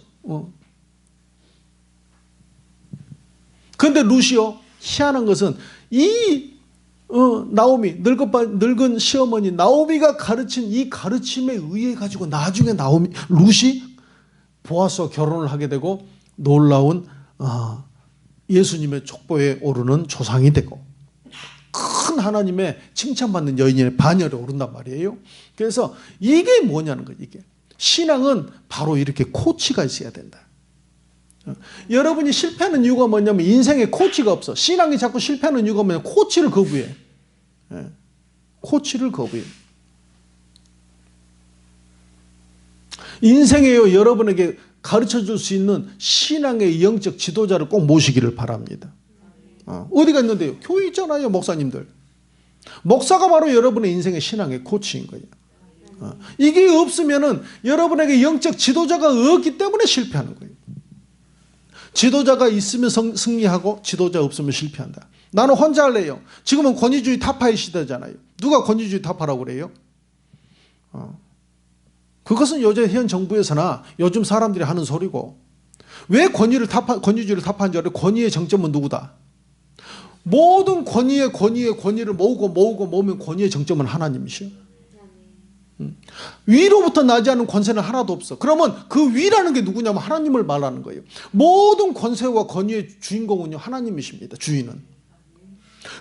그런데 룻이요, 희한한 것은 이 나오미, 늙은 시어머니 나오미가 가르친 이 가르침에 의해 가지고 나중에 룻이 보아스와 결혼을 하게 되고 놀라운 예수님의 족보에 오르는 조상이 되고 큰 하나님의 칭찬받는 여인의 반열에 오른단 말이에요. 그래서 이게 뭐냐는 거예요. 이게 신앙은 바로 이렇게 코치가 있어야 된다. 여러분이 실패하는 이유가 뭐냐면 인생에 코치가 없어. 신앙이 자꾸 실패하는 이유가 뭐냐면 코치를 거부해. 코치를 거부해. 인생에요, 여러분에게 가르쳐 줄 수 있는 신앙의 영적 지도자를 꼭 모시기를 바랍니다. 어디가 있는데요? 교회 있잖아요, 목사님들. 목사가 바로 여러분의 인생의 신앙의 코치인 거예요. 이게 없으면은 여러분에게 영적 지도자가 없기 때문에 실패하는 거예요. 지도자가 있으면 승리하고 지도자 없으면 실패한다. 나는 혼자 할래요. 지금은 권위주의 타파의 시대잖아요. 누가 권위주의 타파라고 그래요? 그것은 요즘 현 정부에서나 요즘 사람들이 하는 소리고. 왜 권위주의를 타파한 줄 알아요? 권위의 정점은 누구다? 모든 권위를 모으면 권위의 정점은 하나님이시요. 위로부터 나지 않은 권세는 하나도 없어. 그러면 그 위라는 게 누구냐면 하나님을 말하는 거예요. 모든 권세와 권위의 주인공은요, 하나님이십니다. 주인은.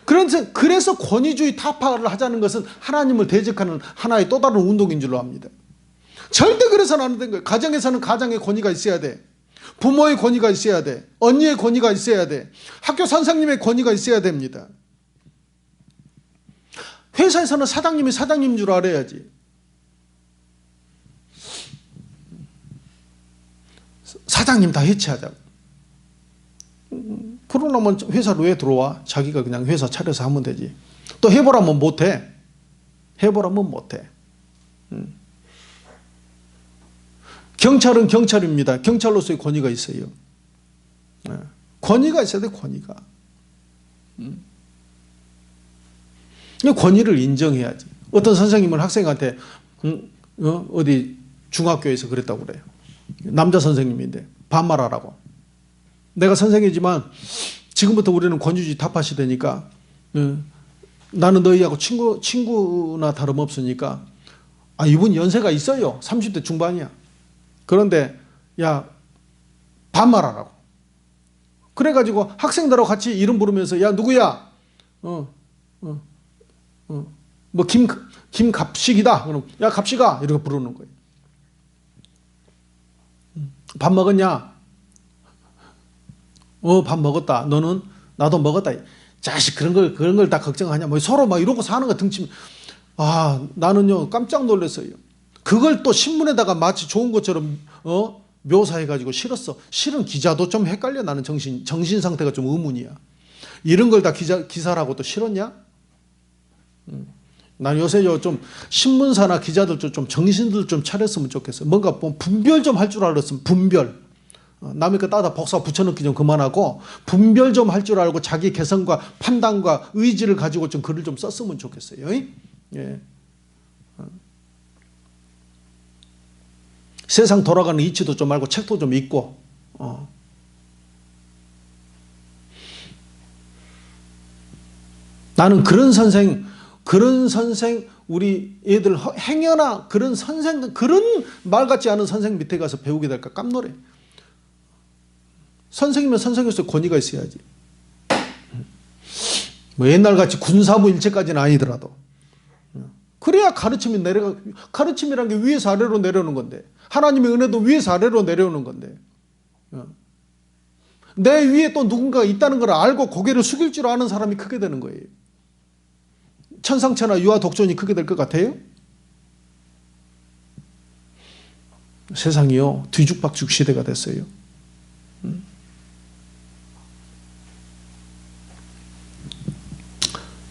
그래서 권위주의 타파를 하자는 것은 하나님을 대적하는 하나의 또 다른 운동인 줄로 압니다. 절대 그래서는 안 되는 거예요. 가정에서는 가장의 권위가 있어야 돼. 부모의 권위가 있어야 돼. 언니의 권위가 있어야 돼. 학교 선생님의 권위가 있어야 됩니다. 회사에서는 사장님이 사장님인 줄 알아야지. 사장님 다 해체하자고. 그러려면 회사로 왜 들어와? 자기가 그냥 회사 차려서 하면 되지. 또 해보라면 못해. 해보라면 못해. 경찰은 경찰입니다. 경찰로서의 권위가 있어요. 권위가 있어야 돼, 권위가. 권위를 인정해야지. 어떤 선생님은 학생한테 어디 중학교에서 그랬다고 그래요. 남자 선생님인데 반말하라고. 내가 선생이지만 지금부터 우리는 권위주의 타파 시대니까 나는 너희하고 친구나 다름없으니까 이분 연세가 있어요. 30대 중반이야. 그런데 야, 반말하라고. 그래가지고 학생들하고 같이 이름 부르면서 야, 누구야? 뭐 김갑식이다. 그럼 야, 갑식아 이렇게 부르는 거예요. 밥 먹었냐? 밥 먹었다. 너는? 나도 먹었다. 자식 그런 걸 다 걱정하냐? 뭐 서로 막 이러고 사는 거 등치면 나는요 깜짝 놀랐어요. 그걸 또 신문에다가 마치 좋은 것처럼 묘사해가지고 실었어. 실은 기자도 좀 헷갈려. 나는 정신 상태가 좀 의문이야. 이런 걸 다 기사라고 또 실었냐? 난 요새 좀 신문사나 기자들 좀 정신들 좀 차렸으면 좋겠어. 뭔가 분별 좀 할 줄 알았으면 분별. 남의 거 따다 복사 붙여넣기 좀 그만하고 분별 좀 할 줄 알고 자기 개성과 판단과 의지를 가지고 좀 글을 좀 썼으면 좋겠어요. 예. 세상 돌아가는 이치도 좀 알고 책도 좀 읽고. 나는 그런 선생 우리 애들 행여나 그런 말 같지 않은 선생 밑에 가서 배우게 될까 깜놀해. 선생이면 선생으로서 권위가 있어야지. 뭐 옛날같이 군사부 일체까지는 아니더라도. 그래야 가르침이란 게 위에서 아래로 내려오는 건데, 하나님의 은혜도 위에서 아래로 내려오는 건데, 내 위에 또 누군가가 있다는 걸 알고 고개를 숙일 줄 아는 사람이 크게 되는 거예요. 천상천하 유아 독존이 크게 될 것 같아요? 세상이요, 뒤죽박죽 시대가 됐어요.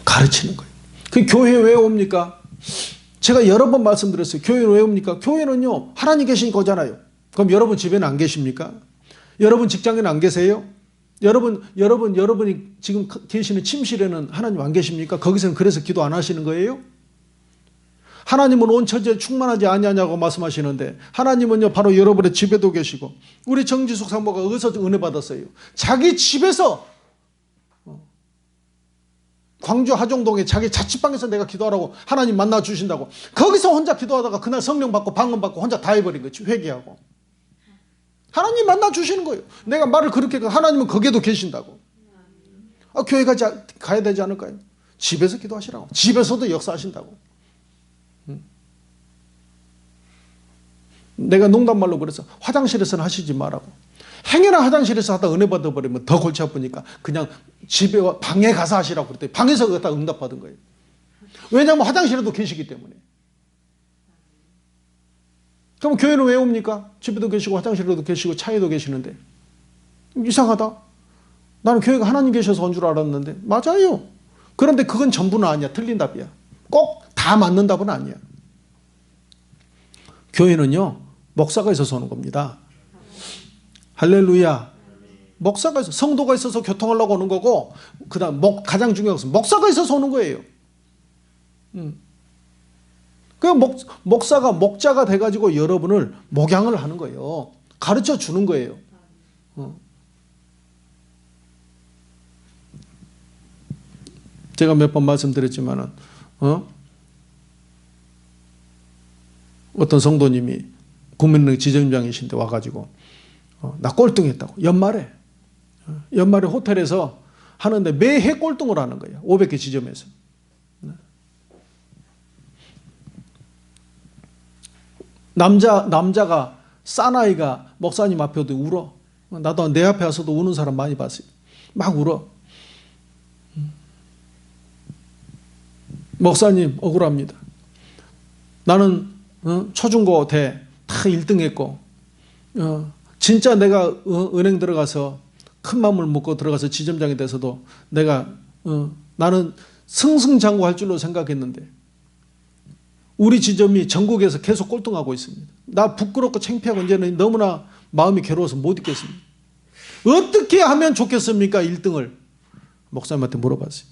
가르치는 거예요. 그 교회에 왜 옵니까? 제가 여러 번 말씀드렸어요. 교회는 왜 옵니까? 교회는요, 하나님 계신 거잖아요. 그럼 여러분 집에는 안 계십니까? 여러분 직장에는 안 계세요? 여러분이 지금 계시는 침실에는 하나님 안 계십니까? 거기서는 그래서 기도 안 하시는 거예요? 하나님은 온 천지에 충만하지 아니하냐고 말씀하시는데, 하나님은요 바로 여러분의 집에도 계시고, 우리 정지숙 사모가 어디서 은혜 받았어요? 자기 집에서, 광주 하정동에 자기 자취방에서 내가 기도하라고 하나님 만나 주신다고, 거기서 혼자 기도하다가 그날 성령 받고 방언 받고 혼자 다 해버린 거지. 회개하고. 하나님 만나 주시는 거예요. 내가 말을 그렇게, 하나님은 거기에도 계신다고. 교회 가야 되지 않을까요? 집에서 기도하시라고. 집에서도 역사하신다고. 내가 농담말로 그래서 화장실에서는 하시지 말라고. 행여나 화장실에서 하다 은혜 받아버리면 더 골치 아프니까 그냥 집에 방에 가서 하시라고 그랬더니 방에서 갖다 응답받은 거예요. 왜냐하면 화장실에도 계시기 때문에. 그럼 교회는 왜 옵니까? 집에도 계시고 화장실에도 계시고 차에도 계시는데. 이상하다. 나는 교회가 하나님 계셔서 온 줄 알았는데. 맞아요. 그런데 그건 전부는 아니야. 틀린 답이야. 꼭 다 맞는 답은 아니야. 교회는요, 목사가 있어서 오는 겁니다. 할렐루야. 목사가 있어서, 성도가 있어서 교통하려고 오는 거고, 그 다음 가장 중요한 것은 목사가 있어서 오는 거예요. 그 목사가 목자가 돼가지고 여러분을 목양을 하는 거예요. 가르쳐 주는 거예요. 제가 몇 번 말씀드렸지만은, 어떤 성도님이 국민은행 지점장이신데 와가지고, 나 꼴등했다고. 연말에 호텔에서 하는데 매해 꼴등을 하는 거예요. 500개 지점에서. 남자가, 사나이가 목사님 앞에도 울어. 나도 내 앞에 와서도 우는 사람 많이 봤어요. 막 울어. 목사님 억울합니다. 나는 초중고 대 다 1등 했고, 진짜 내가 은행 들어가서 큰 마음을 먹고 들어가서 지점장이 돼서도 나는 승승장구할 줄로 생각했는데 우리 지점이 전국에서 계속 꼴등하고 있습니다. 나 부끄럽고 창피하고 이제는 너무나 마음이 괴로워서 못 있겠습니다. 어떻게 하면 좋겠습니까? 1등을. 목사님한테 물어봤어요.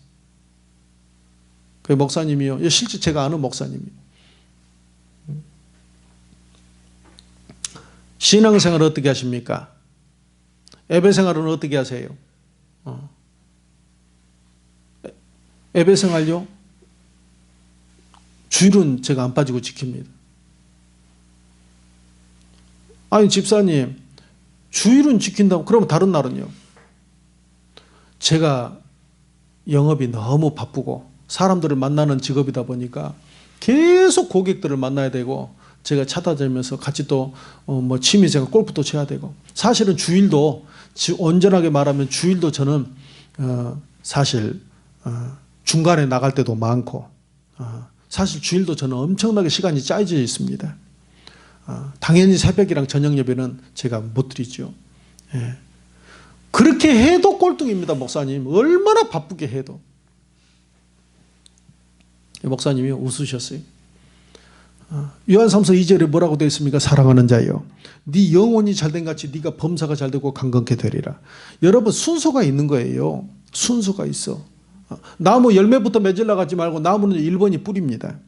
그 목사님이요, 실제 제가 아는 목사님이에요. 신앙생활을 어떻게 하십니까? 예배생활은 어떻게 하세요? 예배생활요? 주일은 제가 안 빠지고 지킵니다. 아니 집사님, 주일은 지킨다고 그러면 다른 날은요? 제가 영업이 너무 바쁘고 사람들을 만나는 직업이다 보니까 계속 고객들을 만나야 되고, 제가 차 타다니면서 같이 또 취미생활 골프도 쳐야 되고, 사실은 주일도, 온전하게 말하면 주일도 저는 사실 중간에 나갈 때도 많고, 사실 주일도 저는 엄청나게 시간이 짜여져 있습니다. 당연히 새벽이랑 저녁 예배는 제가 못 드리죠. 예. 그렇게 해도 꼴등입니다. 목사님 얼마나 바쁘게 해도. 목사님이 웃으셨어요. 요한 3서 2절에 뭐라고 되어 있습니까? 사랑하는 자여, 네 영혼이 잘된 같이 네가 범사가 잘되고 강건케 되리라. 여러분 순서가 있는 거예요. 순서가 있어. 나무 열매부터 맺으려 가지 말고, 나무는 1번이 뿌리입니다.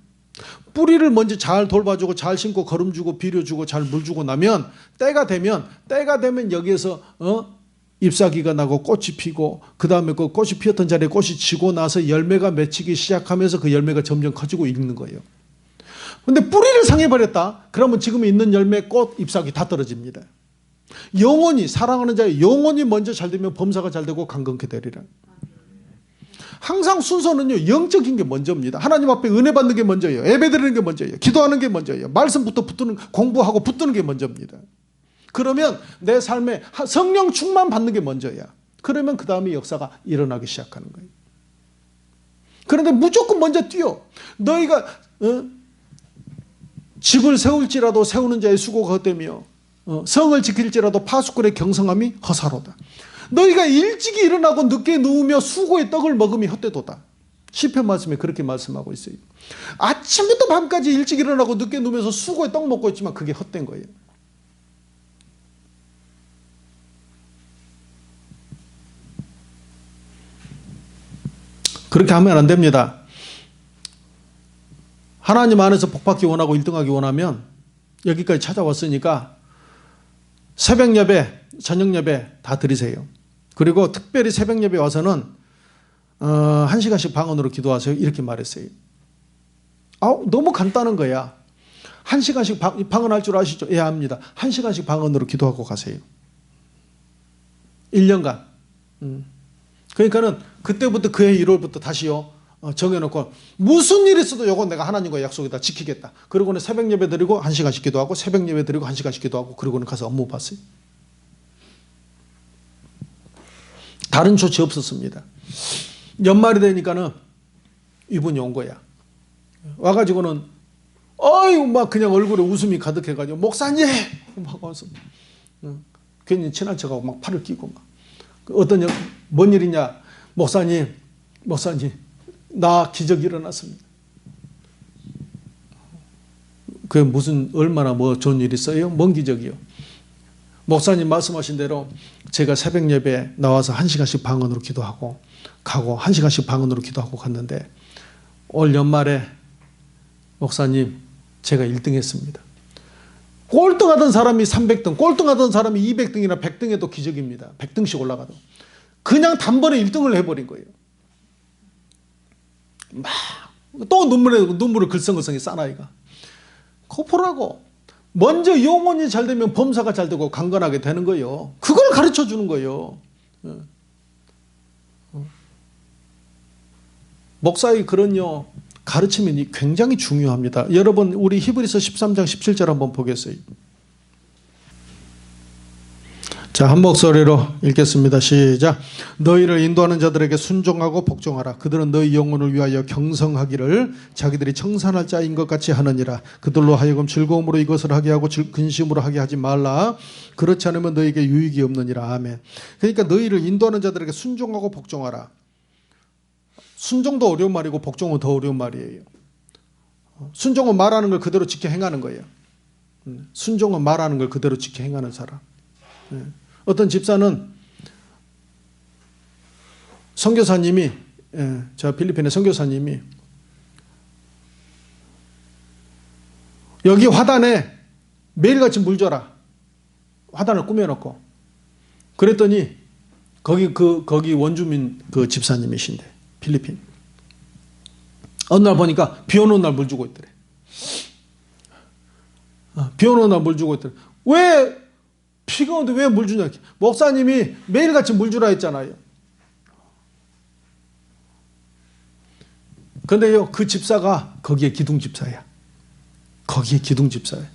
뿌리를 먼저 잘 돌봐주고 잘 심고 거름주고 비료주고 잘 물주고 나면 때가 되면 여기에서 잎사귀가 나고 꽃이 피고, 그 다음에 그 꽃이 피었던 자리에 꽃이 지고 나서 열매가 맺히기 시작하면서 그 열매가 점점 커지고 익는 거예요. 근데 뿌리를 상해버렸다? 그러면 지금 있는 열매, 꽃, 잎사귀 다 떨어집니다. 영혼이, 사랑하는 자의 영혼이 먼저 잘 되면 범사가 잘 되고 강건케 되리라. 항상 순서는요, 영적인 게 먼저입니다. 하나님 앞에 은혜 받는 게 먼저예요. 예배 드리는 게 먼저예요. 기도하는 게 먼저예요. 말씀부터 붙드는, 공부하고 붙드는 게 먼저입니다. 그러면 내 삶에 성령 충만 받는 게 먼저야. 그러면 그 다음에 역사가 일어나기 시작하는 거예요. 그런데 무조건 먼저 뛰어. 너희가 집을 세울지라도 세우는 자의 수고가 헛되며 성을 지킬지라도 파수꾼의 경성함이 허사로다. 너희가 일찍이 일어나고 늦게 누우며 수고의 떡을 먹음이 헛되도다. 시편 말씀에 그렇게 말씀하고 있어요. 아침부터 밤까지 일찍 일어나고 늦게 누우면서 수고의 떡 먹고 있지만 그게 헛된 거예요. 그렇게 하면 안 됩니다. 하나님 안에서 복받기 원하고 1등하기 원하면 여기까지 찾아왔으니까 새벽 예배, 저녁 예배 다 드리세요. 그리고 특별히 새벽 예배 와서는 1시간씩 방언으로 기도하세요. 이렇게 말했어요. 너무 간단한 거야. 1시간씩 방언할 줄 아시죠? 예, 압니다. 1시간씩 방언으로 기도하고 가세요. 1년간. 그러니까는 그때부터 그해 1월부터 다시요. 정해놓고 무슨 일이 있어도 이건 내가 하나님과 약속이다. 지키겠다. 그리고는 새벽 예배 드리고 1시간씩 기도하고 새벽 예배 드리고 1시간씩 기도하고 그리고는 가서 업무 봤어요. 다른 조치 없었습니다. 연말이 되니까는 이분이 온 거야. 와가지고는 막 그냥 얼굴에 웃음이 가득해가지고 목사님 막 와서 괜히 친한 척하고 막 팔을 끼고 막 어떤 뭔 일이냐 목사님 나 기적이 일어났습니다. 그게 무슨 얼마나 좋은 일이 있어요? 뭔 기적이요? 목사님 말씀하신 대로 제가 새벽 예배에 나와서 1시간씩 방언으로 기도하고 가고 1시간씩 방언으로 기도하고 갔는데 올 연말에 목사님 제가 1등 했습니다. 꼴등하던 사람이 300등, 꼴등하던 사람이 200등이나 100등에도 기적입니다. 100등씩 올라가도. 그냥 단번에 1등을 해버린 거예요. 막 또 눈물을 글썽글썽히 싸나이가. 코포라고. 먼저 영혼이 잘 되면 범사가 잘 되고 강건하게 되는 거예요. 그걸 가르쳐 주는 거예요. 목사의 그런 가르침이 굉장히 중요합니다. 여러분 우리 히브리서 13장 17절 한번 보겠어요. 자, 한 목소리로 읽겠습니다. 시작. 너희를 인도하는 자들에게 순종하고 복종하라. 그들은 너희 영혼을 위하여 경성하기를 자기들이 청산할 자인 것 같이 하느니라. 그들로 하여금 즐거움으로 이것을 하게 하고 근심으로 하게 하지 말라. 그렇지 않으면 너희에게 유익이 없느니라. 아멘. 그러니까 너희를 인도하는 자들에게 순종하고 복종하라. 순종도 어려운 말이고 복종은 더 어려운 말이에요. 순종은 말하는 걸 그대로 지켜 행하는 거예요. 순종은 말하는 걸 그대로 지켜 행하는 사람. 어떤 집사는 선교사님이 저 필리핀의 선교사님이 여기 화단에 매일같이 물 줘라. 화단을 꾸며놓고 그랬더니 거기 원주민 그 집사님이신데 필리핀 어느 날 보니까 비 오는 날 물 주고 있더래. 비 오는 날 물 주고 있더래. 왜 비가 오는데 왜 물 주냐? 목사님이 매일같이 물 주라 했잖아요. 근데요, 그 집사가 거기에 기둥 집사야. 거기에 기둥 집사야.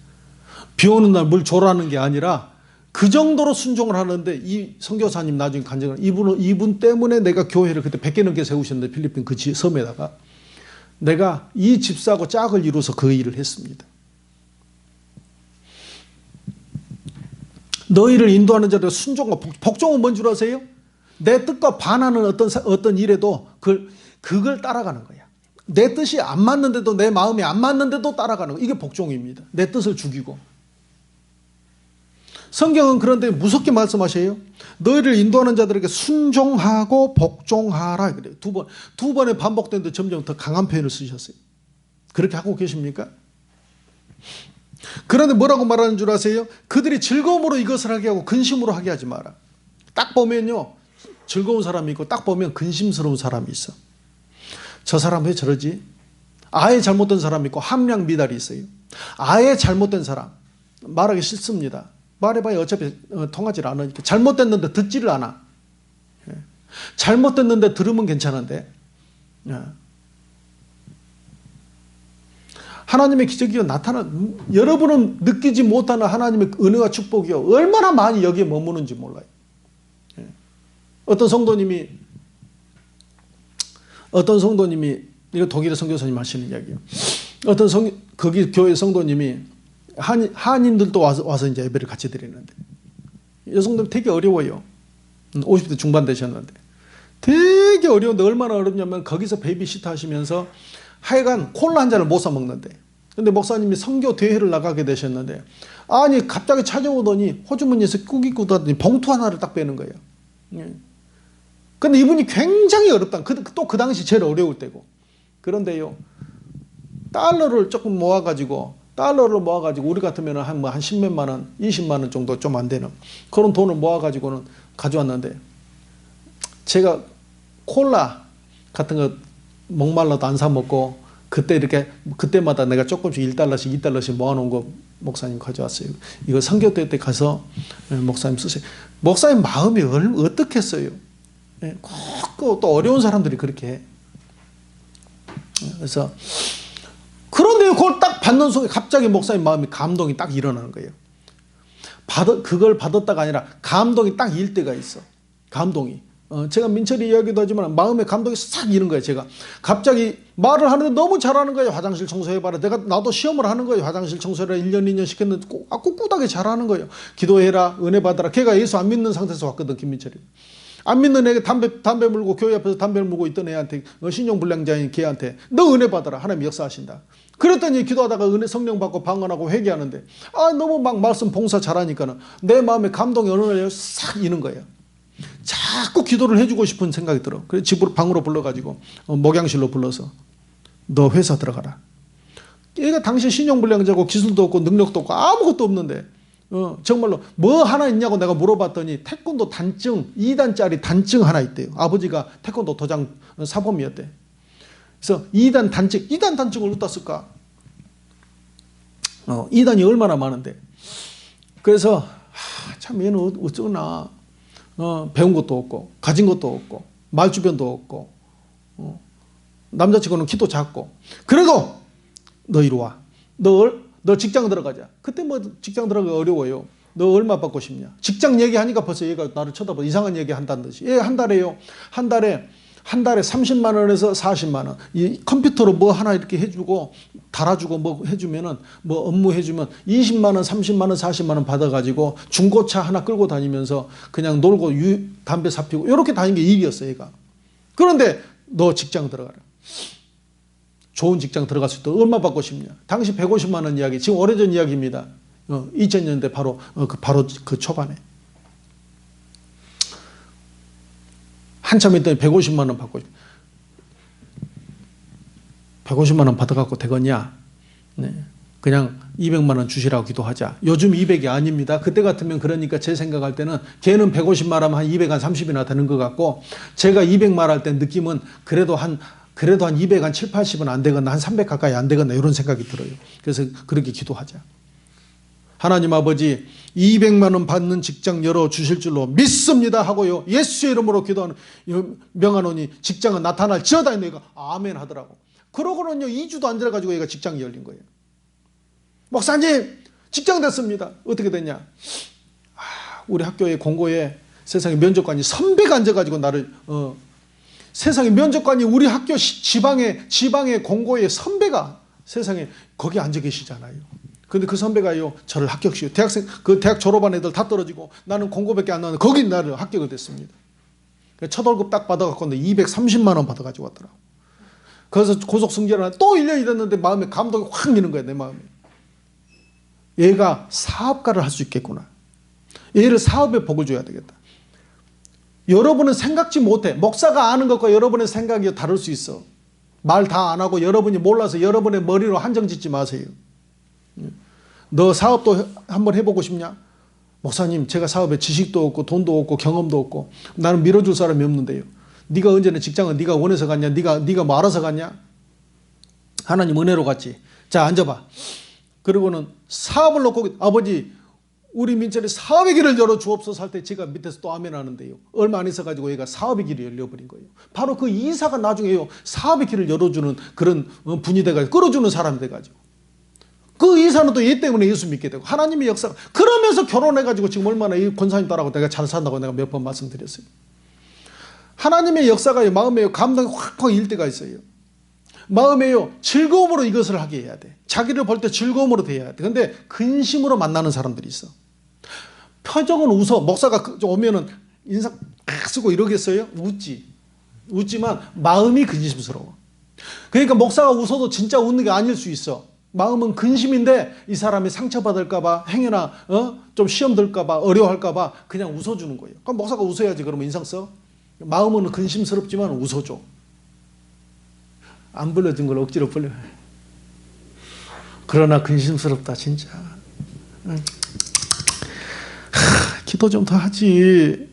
비 오는 날 물 줘라는 게 아니라 그 정도로 순종을 하는데 이 선교사님 나중에 간증을 이분 때문에 내가 교회를 그때 100개 넘게 세우셨는데 필리핀 그 섬에다가 내가 이 집사하고 짝을 이루어서 그 일을 했습니다. 너희를 인도하는 자들 순종과 복종은 뭔 줄 아세요? 내 뜻과 반하는 어떤 일에도 그걸 따라가는 거야. 내 뜻이 안 맞는데도 내 마음이 안 맞는데도 따라가는 거. 이게 복종입니다. 내 뜻을 죽이고. 성경은 그런데 무섭게 말씀하셔요. 너희를 인도하는 자들에게 순종하고 복종하라 그래요. 두 번에 반복되는데 점점 더 강한 표현을 쓰셨어요. 그렇게 하고 계십니까? 그런데 뭐라고 말하는 줄 아세요? 그들이 즐거움으로 이것을 하게 하고 근심으로 하게 하지 마라. 딱 보면요, 즐거운 사람이 있고 딱 보면 근심스러운 사람이 있어. 저 사람 왜 저러지? 아예 잘못된 사람이 있고 함량 미달이 있어요. 아예 잘못된 사람 말하기 싫습니다. 말해봐야 어차피 통하지 않으니까. 잘못됐는데 듣지를 않아. 잘못됐는데 들으면 괜찮은데 하나님의 기적이 여러분은 느끼지 못하는 하나님의 은혜와 축복이요 얼마나 많이 여기에 머무는지 몰라요. 어떤 성도님이 이거 독일의 선교사님 하시는 이야기예요. 거기 교회 성도님이 한인들도 와서 이제 예배를 같이 드리는데 여성들 되게 어려워요. 50대 중반 되셨는데 되게 어려운데 얼마나 어렵냐면 거기서 베이비시터 하시면서 하여간 콜라 한 잔을 못 사 먹는데 근데 목사님이 선교 대회를 나가게 되셨는데 아니 갑자기 찾아오더니 호주머니에서 꾸깃꾸깃하더니 봉투 하나를 딱 빼는 거예요. 근데 이분이 굉장히 어렵다. 또 그 당시 제일 어려울 때고. 그런데요 달러를 모아가지고 우리 같으면 한 10몇만 원, 20만 원 정도 좀 안 되는 그런 돈을 모아가지고는 가져왔는데 제가 콜라 같은 거 목말라도 안 사 먹고 그때마다 내가 조금씩 1달러씩 2달러씩 모아놓은 거 목사님 가져왔어요. 이거 선교 때 가서 목사님 쓰세요. 목사님 마음이 어떻겠어요? 또 어려운 사람들이 그렇게 해. 그래서 그런데 그걸 딱 받는 순간 갑자기 목사님 마음이 감동이 딱 일어나는 거예요. 그걸 받았다가 아니라 감동이 딱 일 때가 있어. 감동이. 제가 민철이 이야기도 하지만 마음에 감동이 싹 이는 거예요. 제가 갑자기 말을 하는데 너무 잘하는 거예요. 화장실 청소해봐라. 나도 시험을 하는 거예요. 화장실 청소해라 1년 2년 시켰는데 꿋꿋하게 잘하는 거예요. 기도해라 은혜 받아라. 걔가 예수 안 믿는 상태에서 왔거든. 김민철이. 안 믿는 애가 담배 물고 교회 앞에서 담배를 물고 있던 애한테 신용불량자인 걔한테 너 은혜 받아라. 하나님 역사하신다. 그랬더니 기도하다가 은혜 성령 받고 방언하고 회개하는데 너무 막 말씀 봉사 잘하니까는 내 마음에 감동이 어느 날 싹 이는 거예요. 자꾸 기도를 해주고 싶은 생각이 들어. 그래서 집으로 방으로 불러가지고 목양실로 불러서 너 회사 들어가라. 얘가 당시 신용불량자고 기술도 없고 능력도 없고 아무것도 없는데 정말로 뭐 하나 있냐고 내가 물어봤더니 태권도 단증 2단짜리 단증 하나 있대요. 아버지가 태권도 도장 사범이었대. 그래서 2단 단증을 어디다 쓸까? 2단이 얼마나 많은데. 그래서 참 얘는 어쩌나 배운 것도 없고 가진 것도 없고 말주변도 없고 남자친구는 키도 작고 그래도 너 이리 와. 너 직장 들어가자. 그때 뭐 직장 들어가기 어려워요. 너 얼마 받고 싶냐. 직장 얘기하니까 벌써 얘가 나를 쳐다봐. 이상한 얘기 한다는 듯이. 얘 한 달에요. 한 달에 30만 원에서 40만 원. 이 컴퓨터로 뭐 하나 이렇게 해주고 달아주고 뭐 해주면은 뭐 업무 해주면 20만 원, 30만 원, 40만 원 받아가지고 중고차 하나 끌고 다니면서 그냥 놀고 담배 사피고 이렇게 다니는 게 일이었어 얘가. 그런데 너 직장 들어가라. 좋은 직장 들어갈 수 있도록 얼마 받고 싶냐. 당시 150만 원 이야기. 지금 오래전 이야기입니다. 2000년대 바로 그 초반에. 한참 있더니 150만 원 받고 150만 원 받아갖고 되겠냐. 네. 그냥 200만 원 주시라고 기도하자. 요즘 200이 아닙니다. 그때 같으면 그러니까 제 생각할 때는 걔는 150만 하면 한 230이나 되는 것 같고 제가 200만 할 때 느낌은 그래도 한 200, 한 7, 80은 안 되겠나, 한 300 가까이 안 되겠나, 이런 생각이 들어요. 그래서 그렇게 기도하자. 하나님 아버지, 200만 원 받는 직장 열어주실 줄로 믿습니다 하고요. 예수의 이름으로 기도하는 명하노니 직장은 나타날지어다. 얘가 아멘 하더라고. 그러고는요, 2주도 안 돼가지고 얘가 직장이 열린 거예요. 목사님, 직장 됐습니다. 어떻게 됐냐? 우리 학교의 공고에 세상에 면접관이 선배가 앉아가지고 나를, 세상에 면접관이 우리 학교 지방의 공고의 선배가 세상에 거기 앉아 계시잖아요. 근데 그 선배가요, 저를 합격시켜요. 대학 졸업한 애들 다 떨어지고 나는 공고밖에 안 나왔는데 거기 나를 합격을 됐습니다. 첫 월급 딱 받아갖고 230만 원 받아가지고 왔더라고. 그래서 고속 승진을 하나 또 1년이 됐는데 마음에 감동이 확 미는 거야, 내 마음에. 얘가 사업가를 할 수 있겠구나. 얘를 사업에 복을 줘야 되겠다. 여러분은 생각지 못해. 목사가 아는 것과 여러분의 생각이 다를 수 있어. 말 다 안 하고 여러분이 몰라서 여러분의 머리로 한정 짓지 마세요. 너 사업도 한번 해보고 싶냐? 목사님, 제가 사업에 지식도 없고 돈도 없고 경험도 없고 나는 밀어줄 사람이 없는데요. 네가 언제나 직장은 네가 원해서 갔냐? 네가 뭐 알아서 갔냐? 하나님 은혜로 갔지. 자, 앉아봐. 그리고는 사업을 놓고 아버지 우리 민철이 사업의 길을 열어 주옵소서 할 때 제가 밑에서 또 아멘 하는데요. 얼마 안 있어가지고 얘가 사업의 길이 열려버린 거예요. 바로 그 이사가 나중에요. 사업의 길을 열어주는 그런 분이 돼가지고 끌어주는 사람이 돼가지고. 그 이사는 또 얘 때문에 예수 믿게 되고 하나님의 역사. 그러면서 결혼해가지고 지금 얼마나 이 권사님 따라고 내가 잘 산다고 내가 몇 번 말씀드렸어요. 하나님의 역사가 마음에 감동이 확확 일 때가 있어요. 마음에요 즐거움으로 이것을 하게 해야 돼. 자기를 볼 때 즐거움으로 돼야 돼. 근데 근심으로 만나는 사람들이 있어. 표정은 웃어. 목사가 오면은 인상 쓰고 이러겠어요? 웃지만 마음이 근심스러워. 그러니까 목사가 웃어도 진짜 웃는 게 아닐 수 있어. 마음은 근심인데 이 사람이 상처받을까봐 행여나 좀 시험 들까봐 어려워할까봐 그냥 웃어주는 거예요. 그럼 목사가 웃어야지. 그러면 인상 써. 마음은 근심스럽지만 웃어줘. 안 불러준 걸 억지로 불려. 그러나 근심스럽다 진짜. 기도 좀 더 하지.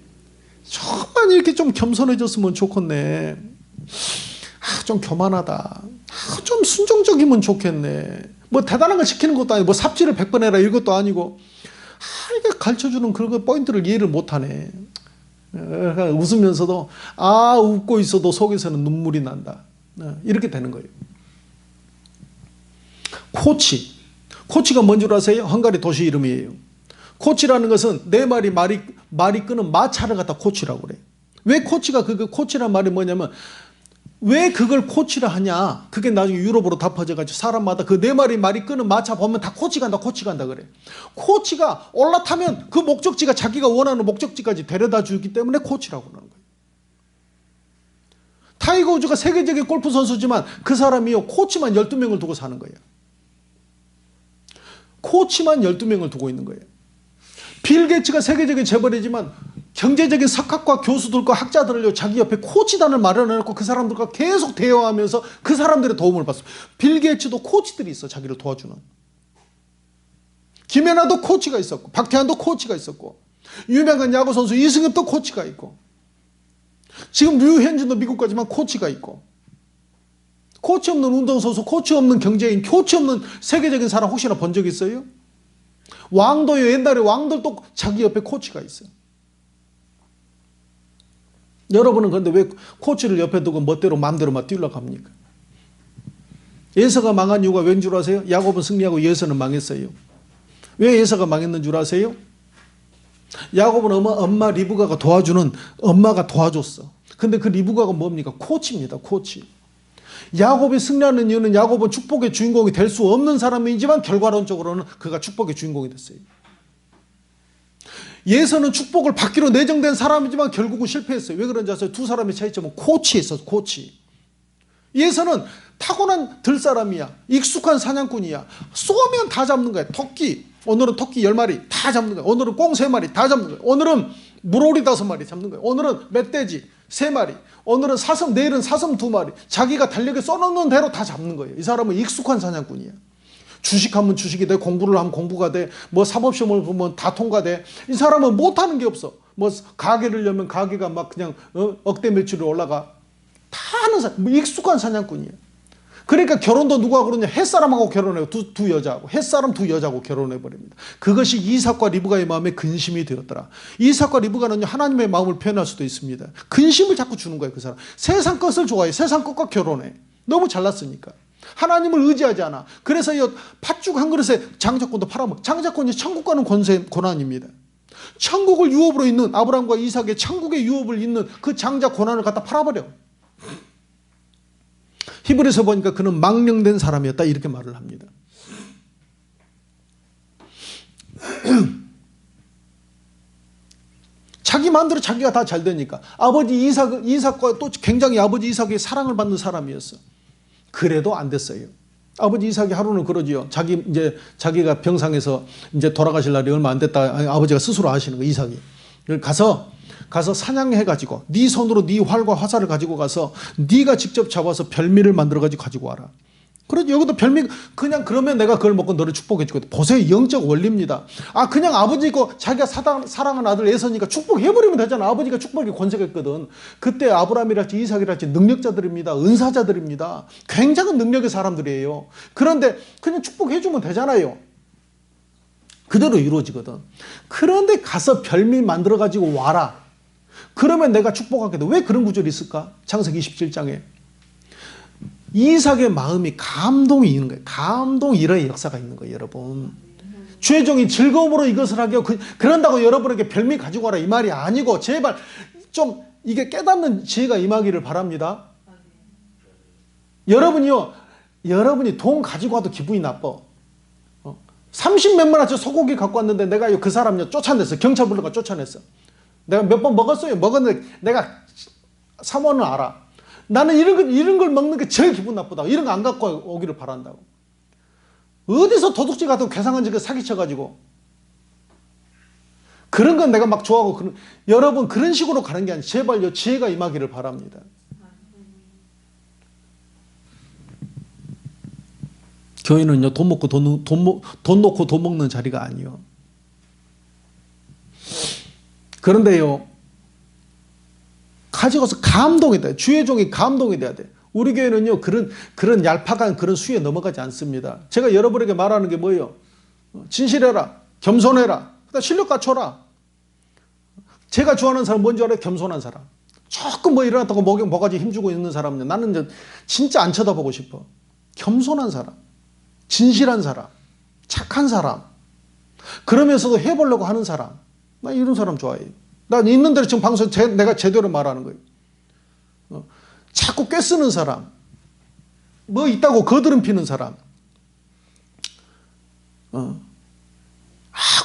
정말 이렇게 좀 겸손해졌으면 좋겠네. 좀 교만하다. 좀 순종적이면 좋겠네. 뭐 대단한 걸 시키는 것도 아니고 뭐 삽질을 100번 해라 이것도 아니고 이게 가르쳐주는 그런 포인트를 이해를 못하네. 웃으면서도 웃고 있어도 속에서는 눈물이 난다. 이렇게 되는 거예요. 코치가 뭔 줄 아세요? 헝가리 도시 이름이에요. 코치라는 것은 내 말이 끄는 마차를 갖다 코치라고 그래. 왜 코치가 코치란 말이 뭐냐면 왜 그걸 코치라 하냐? 그게 나중에 유럽으로 다 퍼져가지고 사람마다 그 내 말이 끄는 마차 보면 다 코치 간다 그래. 코치가 올라타면 그 목적지가 자기가 원하는 목적지까지 데려다 주기 때문에 코치라고 하는 거예요. 타이거 우즈가 세계적인 골프 선수지만 그 사람이요 코치만 12명을 두고 사는 거예요. 코치만 12명을 두고 있는 거예요. 빌 게이츠가 세계적인 재벌이지만 경제적인 석학과 교수들과 학자들을 자기 옆에 코치단을 마련해놓고 그 사람들과 계속 대화하면서 그 사람들의 도움을 받습니다. 빌 게이츠도 코치들이 있어. 자기를 도와주는. 김연아도 코치가 있었고 박태환도 코치가 있었고 유명한 야구선수 이승엽도 코치가 있고 지금 류현진도 미국 가지만 코치가 있고 코치 없는 운동선수, 코치 없는 경제인, 코치 없는 세계적인 사람 혹시나 본 적 있어요? 왕도요. 옛날에 왕들도 자기 옆에 코치가 있어요. 여러분은 그런데 왜 코치를 옆에 두고 멋대로 마음대로 막 뛰려고 합니까? 에서가 망한 이유가 왠 줄 아세요? 야곱은 승리하고 에서는 망했어요. 왜 에서가 망했는 줄 아세요? 야곱은 엄마 리브가가 도와주는 엄마가 도와줬어. 근데 그 리브가가 뭡니까? 코치입니다. 코치. 야곱이 승리하는 이유는 야곱은 축복의 주인공이 될 수 없는 사람이지만 결과론적으로는 그가 축복의 주인공이 됐어요. 예서는 축복을 받기로 내정된 사람이지만 결국은 실패했어요. 왜 그런지 아세요? 두 사람의 차이점은 코치에 있어서 코치. 예서는 타고난 들사람이야. 익숙한 사냥꾼이야. 쏘면 다 잡는 거야. 토끼. 오늘은 토끼 10마리 다 잡는 거야. 오늘은 꽁 3마리 다 잡는 거야. 오늘은 물오리 5마리 잡는 거야. 오늘은 멧돼지 3마리. 오늘은 사슴, 내일은 사슴 2마리. 자기가 달력에 써놓는 대로 다 잡는 거예요. 이 사람은 익숙한 사냥꾼이야. 주식하면 주식이 돼, 공부를 하면 공부가 돼, 뭐 사법시험을 보면 다 통과돼. 이 사람은 못하는 게 없어. 뭐 가게를 열면 가게가 막 그냥 억대 매출이 올라가. 다 하는 사람, 뭐 익숙한 사냥꾼이야. 그러니까 결혼도 누가 그러냐? 햇사람하고 결혼해요. 두 여자하고. 햇사람 두 여자하고 결혼해버립니다. 그것이 이삭과 리브가의 마음에 근심이 되었더라. 이삭과 리브가는 하나님의 마음을 표현할 수도 있습니다. 근심을 자꾸 주는 거예요. 그 사람. 세상 것을 좋아해. 세상 것과 결혼해. 너무 잘났으니까. 하나님을 의지하지 않아. 그래서 이 팥죽 한 그릇에 장자권도 팔아먹어. 장자권이 천국 가는 고난입니다. 천국을 유업으로 있는 아브라함과 이삭의 천국의 유업을 있는 그 장자 고난을 갖다 팔아버려. 히브리서 보니까 그는 망령된 사람이었다 이렇게 말을 합니다. 자기 마음대로 자기가 다 잘 되니까. 아버지 이삭과 또 굉장히 아버지 이삭의 사랑을 받는 사람이었어. 그래도 안 됐어요. 아버지 이삭이 하루는 그러지요. 자기가 병상에서 이제 돌아가실 날이 얼마 안 됐다. 아버지가 스스로 하시는 거 이삭이. 가서 사냥해가지고 네 손으로 네 활과 화살을 가지고 가서 네가 직접 잡아서 별미를 만들어가지고 가지고 와라. 그래도 여기도 별미 그냥 그러면 내가 그걸 먹고 너를 축복해 주거든. 보세요. 영적 원리입니다. 그냥 아버지고 자기가 사랑하는 아들 에서니까 축복해버리면 되잖아. 아버지가 축복의 권세가 있거든. 그때 아브라함이랄지 이삭이랄지 능력자들입니다. 은사자들입니다. 굉장한 능력의 사람들이에요. 그런데 그냥 축복해주면 되잖아요. 그대로 이루어지거든. 그런데 가서 별미 만들어가지고 와라. 그러면 내가 축복하게 돼. 왜 그런 구절이 있을까? 창세기 27장에. 이삭의 마음이 감동이 있는 거예요. 감동 일의 역사가 있는 거예요, 여러분. 주의 종이 즐거움으로 이것을 하게 그런다고 여러분에게 별미 가지고 와라 이 말이 아니고, 제발 좀 이게 깨닫는 지혜가 임하기를 바랍니다. 여러분이 돈 가지고 와도 기분이 나빠. 30몇만 원짜리 소고기 갖고 왔는데 내가 그 사람요 쫓아냈어. 경찰 불러가 쫓아냈어. 내가 몇 번 먹었어요. 먹었는데 내가 사모는 알아. 나는 이런 걸 먹는 게 제일 기분 나쁘다고. 이런 거 안 갖고 오기를 바란다고. 어디서 도둑질 같은 괴상한 짓을 사기쳐가지고. 그런 건 내가 막 좋아하고. 여러분 그런 식으로 가는 게 아니라 제발요 지혜가 임하기를 바랍니다. 교회는요 돈 놓고 돈 먹는 자리가 아니요. 그런데요 가지고서 감동이 돼요. 주의 종이 감동이 돼야 돼. 우리 교회는요 그런 얄팍한 그런 수에 넘어가지 않습니다. 제가 여러분에게 말하는 게 뭐예요? 진실해라, 겸손해라, 그다음 실력 갖춰라. 제가 좋아하는 사람 뭔지 알아요? 겸손한 사람. 조금 뭐 일어났다고 뭐가지 힘주고 있는 사람은요 나는 이제 진짜 안 쳐다보고 싶어. 겸손한 사람, 진실한 사람, 착한 사람, 그러면서도 해보려고 하는 사람. 나 이런 사람 좋아해. 나 있는 대로 지금 방송 내가 제대로 말하는 거예요. 자꾸 꿰쓰는 사람, 뭐 있다고 거드름 피는 사람,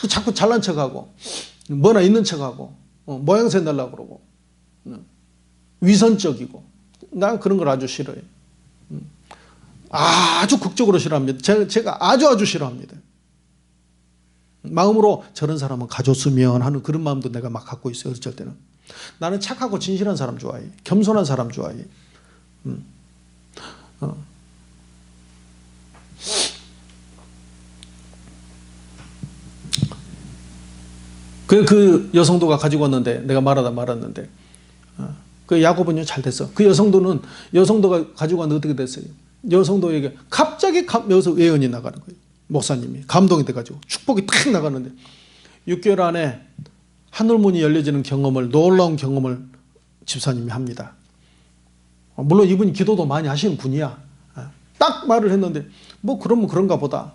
자꾸 잘난 척하고 뭐나 있는 척하고 모양새 내려고 그러고 위선적이고, 난 그런 걸 아주 싫어해. 아주 극적으로 싫어합니다. 제가 아주 싫어합니다. 마음으로 저런 사람은 가졌으면 하는 그런 마음도 내가 막 갖고 있어요. 어쩔 때는. 나는 착하고 진실한 사람 좋아해. 겸손한 사람 좋아해. 그 여성도가 가지고 왔는데 내가 말았는데 그 야곱은요 잘 됐어. 그 여성도가 가지고 왔는데 어떻게 됐어요? 여성도에게 갑자기 여기서 예언이 나가는 거예요. 목사님이 감동이 돼가지고 축복이 탁 나가는데 6개월 안에 하늘문이 열려지는 놀라운 경험을 집사님이 합니다. 물론 이분이 기도도 많이 하시는 분이야. 딱 말을 했는데 뭐 그러면 그런가 보다.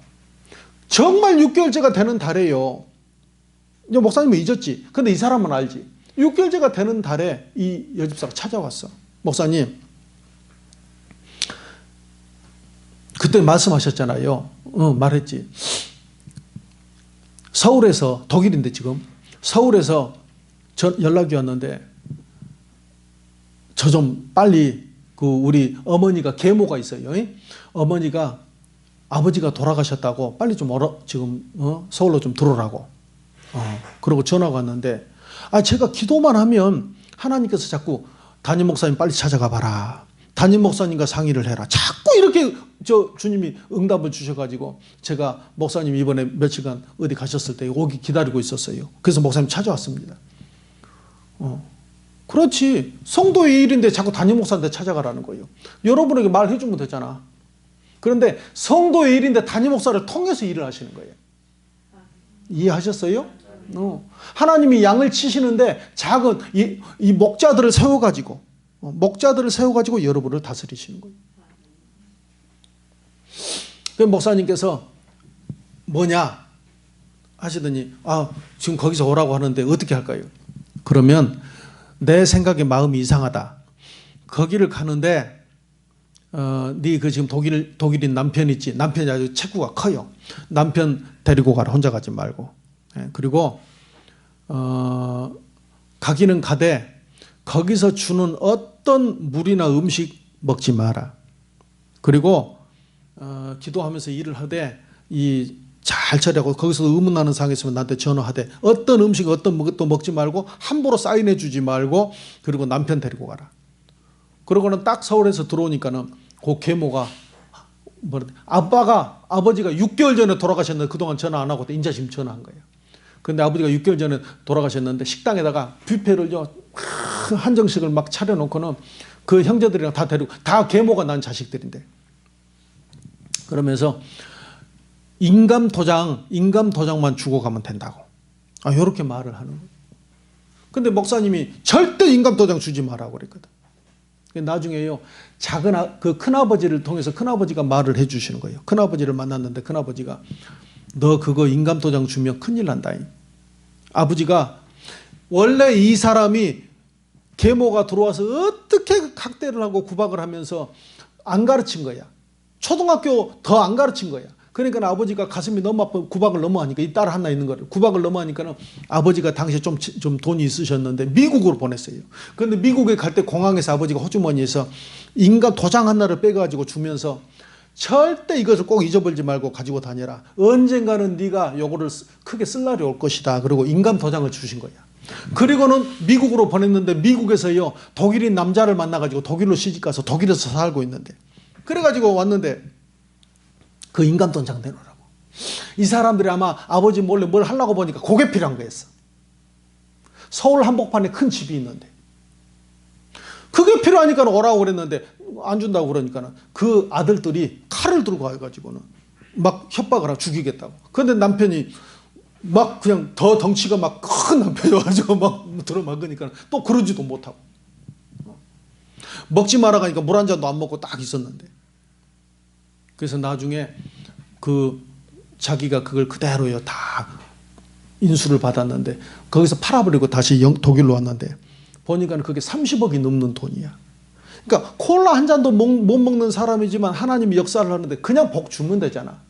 정말 6개월째가 되는 달에요. 목사님은 잊었지. 근데 이 사람은 알지. 6개월째가 되는 달에 이 여집사가 찾아왔어. 목사님 그때 말씀하셨잖아요. 말했지. 서울에서, 독일인데 지금 서울에서 연락이 왔는데 저 좀 빨리 우리 어머니가 계모가 있어요. 어머니가 아버지가 돌아가셨다고 빨리 좀 지금 서울로 좀 들어오라고. 그러고 전화가 왔는데 제가 기도만 하면 하나님께서 자꾸 담임 목사님 빨리 찾아가 봐라. 담임 목사님과 상의를 해라. 자꾸 이렇게 주님이 응답을 주셔가지고 제가 목사님 이번에 며칠간 어디 가셨을 때 오기 기다리고 있었어요. 그래서 목사님 찾아왔습니다. 그렇지. 성도의 일인데 자꾸 담임 목사한테 찾아가라는 거예요. 여러분에게 말해주면 되잖아. 그런데 성도의 일인데 담임 목사를 통해서 일을 하시는 거예요. 이해하셨어요? 하나님이 양을 치시는데 작은 이 목자들을 세워가지고 여러분을 다스리시는 거예요. 그 목사님께서 뭐냐 하시더니 지금 거기서 오라고 하는데 어떻게 할까요? 그러면 내 생각에 마음이 이상하다. 거기를 가는데 네 그 지금 독일인 남편 있지. 남편이 아주 체구가 커요. 남편 데리고 가라. 혼자 가지 말고. 그리고 가기는 가되 거기서 주는 어떤 물이나 음식 먹지 마라. 그리고 기도하면서 일을 하되 잘 처리하고 거기서 의문나는 상황이 있으면 나한테 전화하되 어떤 음식 어떤 것도 먹지 말고 함부로 사인해 주지 말고 그리고 남편 데리고 가라. 그러고는 딱 서울에서 들어오니까는 그 계모가 아버지가 6개월 전에 돌아가셨는데 그동안 전화 안 하고 인자 지금 전화한 거예요. 근데 아버지가 6개월 전에 돌아가셨는데 식당에다가 뷔페를요 한정식을 막 차려놓고는 그 형제들이랑 다 데리고 다 계모가 난 자식들인데 그러면서 인감 도장만 주고 가면 된다고. 이렇게 말을 하는 거예요. 근데 목사님이 절대 인감 도장 주지 마라고 그랬거든. 나중에요, 그 큰아버지를 통해서 큰아버지가 말을 해주시는 거예요. 큰아버지를 만났는데 큰아버지가 너 그거 인감 도장 주면 큰일 난다. 아버지가 원래 이 사람이 계모가 들어와서 어떻게 학대를 하고 구박을 하면서 안 가르친 거야. 초등학교 더 안 가르친 거야. 그러니까 아버지가 가슴이 너무 아파 구박을 너무 하니까 이 딸 하나 있는 거를 구박을 너무 하니까는 아버지가 당시에 좀 돈이 있으셨는데 미국으로 보냈어요. 그런데 미국에 갈 때 공항에서 아버지가 호주머니에서 인감 도장 하나를 빼가지고 주면서 절대 이것을 꼭 잊어버리지 말고 가지고 다녀라. 언젠가는 네가 요거를 크게 쓸 날이 올 것이다. 그리고 인감 도장을 주신 거야. 그리고는 미국으로 보냈는데 미국에서요 독일인 남자를 만나가지고 독일로 시집가서 독일에서 살고 있는데 그래가지고 왔는데 그 인감 도장 내놓으라고. 이 사람들이 아마 아버지 몰래 뭘 하려고 보니까 그게 필요한 거였어. 서울 한복판에 큰 집이 있는데 그게 필요하니까 오라고 그랬는데 안 준다고 그러니까 그 아들들이 칼을 들고 와가지고는 막 협박을 하고 죽이겠다고. 그런데 남편이 막 그냥 더 덩치가 막 큰 남편이어가지고 막 들어막으니까 또 그러지도 못하고 먹지 마라 가니까 물 한 잔도 안 먹고 딱 있었는데 그래서 나중에 그 자기가 그걸 그대로요 다 인수를 받았는데 거기서 팔아버리고 다시 독일로 왔는데 보니까 그게 30억이 넘는 돈이야. 그러니까 콜라 한 잔도 못 먹는 사람이지만 하나님이 역사를 하는데 그냥 복 주면 되잖아.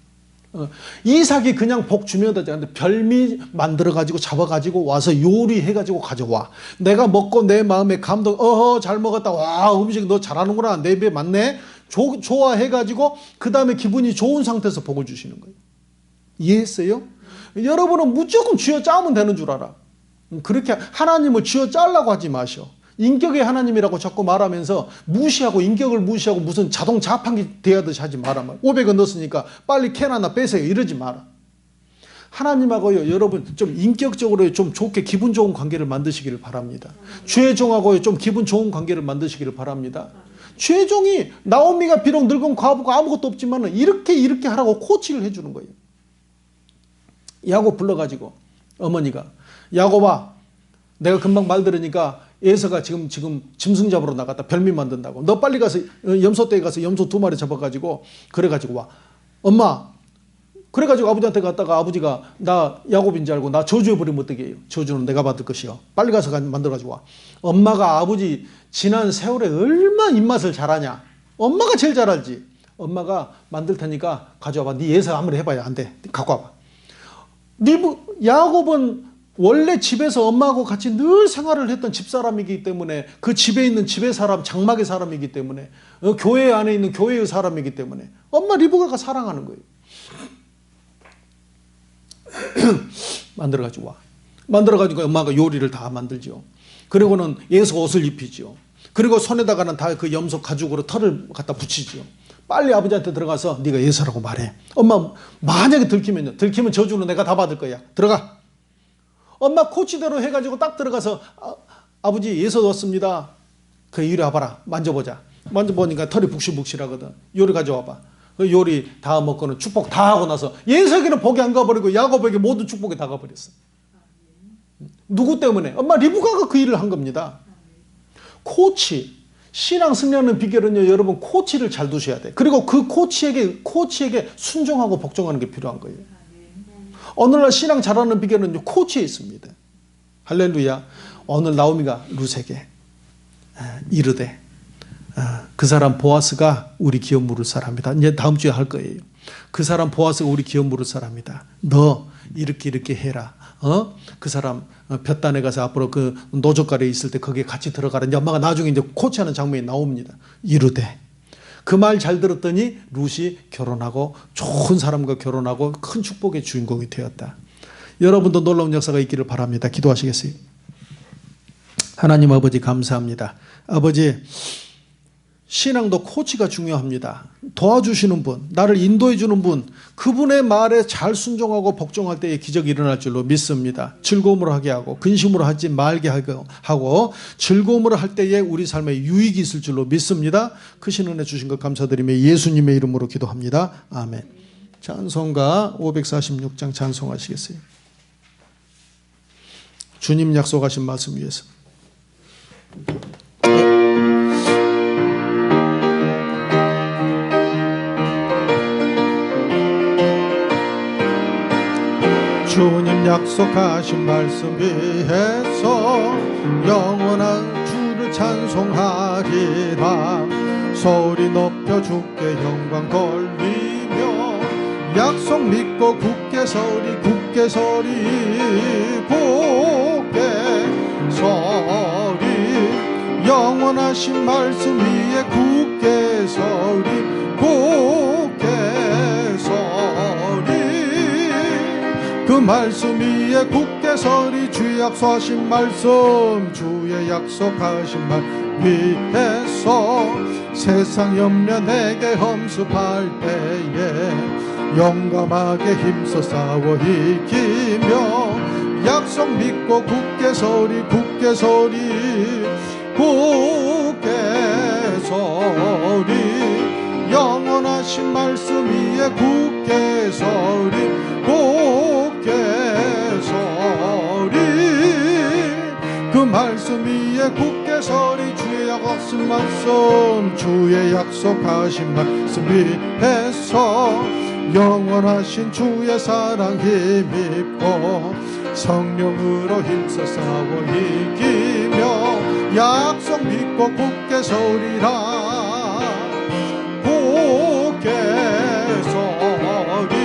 이삭이 그냥 복 주면 되잖아. 근데 별미 만들어가지고 잡아가지고 와서 요리해가지고 가져와. 내가 먹고 내 마음에 감동, 잘 먹었다. 와, 음식 너 잘하는구나. 내 입에 맞네. 좋아해가지고 그 다음에 기분이 좋은 상태에서 복을 주시는 거예요. 이해했어요? 여러분은 무조건 쥐어 짜면 되는 줄 알아. 그렇게 하나님을 쥐어 짜려고 하지 마셔. 인격의 하나님이라고 자꾸 말하면서 무시하고 인격을 무시하고 무슨 자동 자판기 대하듯이 하지 마라. 500원 넣었으니까 빨리 캔 하나 빼세요. 이러지 마라. 하나님하고요, 여러분 좀 인격적으로 좀 좋게 기분 좋은 관계를 만드시기를 바랍니다. 죄종하고요, 좀 기분 좋은 관계를 만드시기를 바랍니다. 죄종이 나오미가 비록 늙은 과부가 아무것도 없지만 이렇게 하라고 코치를 해주는 거예요. 야곱 불러가지고 어머니가 야곱아, 내가 금방 말 들으니까 에서가 지금 짐승 잡으러 나갔다. 별미 만든다고. 너 빨리 가서 염소떼에 가서 염소 2마리 잡아가지고 그래가지고 와. 엄마. 그래가지고 아버지한테 갔다가 아버지가 나 야곱인 줄 알고 나 저주해버리면 어떻게 해요? 저주는 내가 받을 것이요. 빨리 가서 만들어가지고 와. 엄마가 아버지 지난 세월에 얼마나 입맛을 잘하냐. 엄마가 제일 잘 알지. 엄마가 만들 테니까 가져와봐. 네 예서 아무리 해봐야 안 돼. 갖고 와봐. 야곱은 원래 집에서 엄마하고 같이 늘 생활을 했던 집사람이기 때문에 그 집에 있는 집의 사람, 장막의 사람이기 때문에 교회 안에 있는 교회의 사람이기 때문에 엄마 리브가가 사랑하는 거예요. 만들어가지고 와. 만들어가지고 엄마가 요리를 다 만들죠. 그리고는 예서 옷을 입히죠. 그리고 손에다가는 다 그 염소 가죽으로 털을 갖다 붙이죠. 빨리 아버지한테 들어가서 네가 예서라고 말해. 엄마 만약에 들키면 저주는 내가 다 받을 거야. 들어가. 엄마 코치대로 해가지고 딱 들어가서 아버지 예서 넣었습니다. 그 이리 와봐라. 만져보자. 만져보니까 털이 북실북실하거든. 요리 가져와봐. 그 요리 다 먹고는 축복 다 하고 나서 예석이는 복이 안 가버리고 야곱에게 모든 축복이 다 가버렸어. 누구 때문에? 엄마 리브가가 그 일을 한 겁니다. 코치. 신앙 승리하는 비결은요, 여러분 코치를 잘 두셔야 돼. 그리고 그 코치에게 순종하고 복종하는 게 필요한 거예요. 오늘날 신앙 잘하는 비결은 코치에 있습니다. 할렐루야. 오늘 나오미가 룻에게 이르되 그 사람 보아스가 우리 기업 물을 사람이다. 이제 다음 주에 할 거예요. 그 사람 보아스가 우리 기업 물을 사람이다. 너 이렇게 해라. 그 사람 볕단에 가서 앞으로 그 노젓가리에 있을 때 거기에 같이 들어가라. 이제 엄마가 나중에 이제 코치하는 장면이 나옵니다. 이르되. 그 말 잘 들었더니 룻이 결혼하고 좋은 사람과 결혼하고 큰 축복의 주인공이 되었다. 여러분도 놀라운 역사가 있기를 바랍니다. 기도하시겠어요? 하나님 아버지 감사합니다. 아버지, 신앙도 코치가 중요합니다. 도와주시는 분, 나를 인도해 주는 분, 그분의 말에 잘 순종하고 복종할 때에 기적이 일어날 줄로 믿습니다. 즐거움으로 하게 하고 근심으로 하지 말게 하고 즐거움으로 할 때에 우리 삶에 유익이 있을 줄로 믿습니다. 크신 은혜 주신 것 감사드리며 예수님의 이름으로 기도합니다. 아멘. 찬송가 546장 찬송하시겠어요? 주님 약속하신 말씀 위해서. 주님 약속하신 말씀 위해서 영원한 주를 찬송하리라. 소리 높여 주께 영광 돌리며 약속 믿고 굳게 서리 굳게 서리 굳게 서리. 영원하신 말씀 위에 굳게 서리 굳게 서리. 그 말씀 위에 굳게 서리. 주의 약속하신 말씀 주의 약속하신 말 위에서 세상 염려 내게 험습할 때에 용감하게 힘써 싸워 이기며 약속 믿고 굳게 서리 굳게 서리 굳게 서리. 영원하신 말씀 위에 굳게 서리 굳게 서리. 그 말씀 위에 굳게 서리. 주의 약속하신 말씀 주의 약속하신 말씀 위에서 영원하신 주의 사랑 힘입고 성령으로 힘써 싸워 이기며 약속 믿고 굳게 서리라 굳게 서리.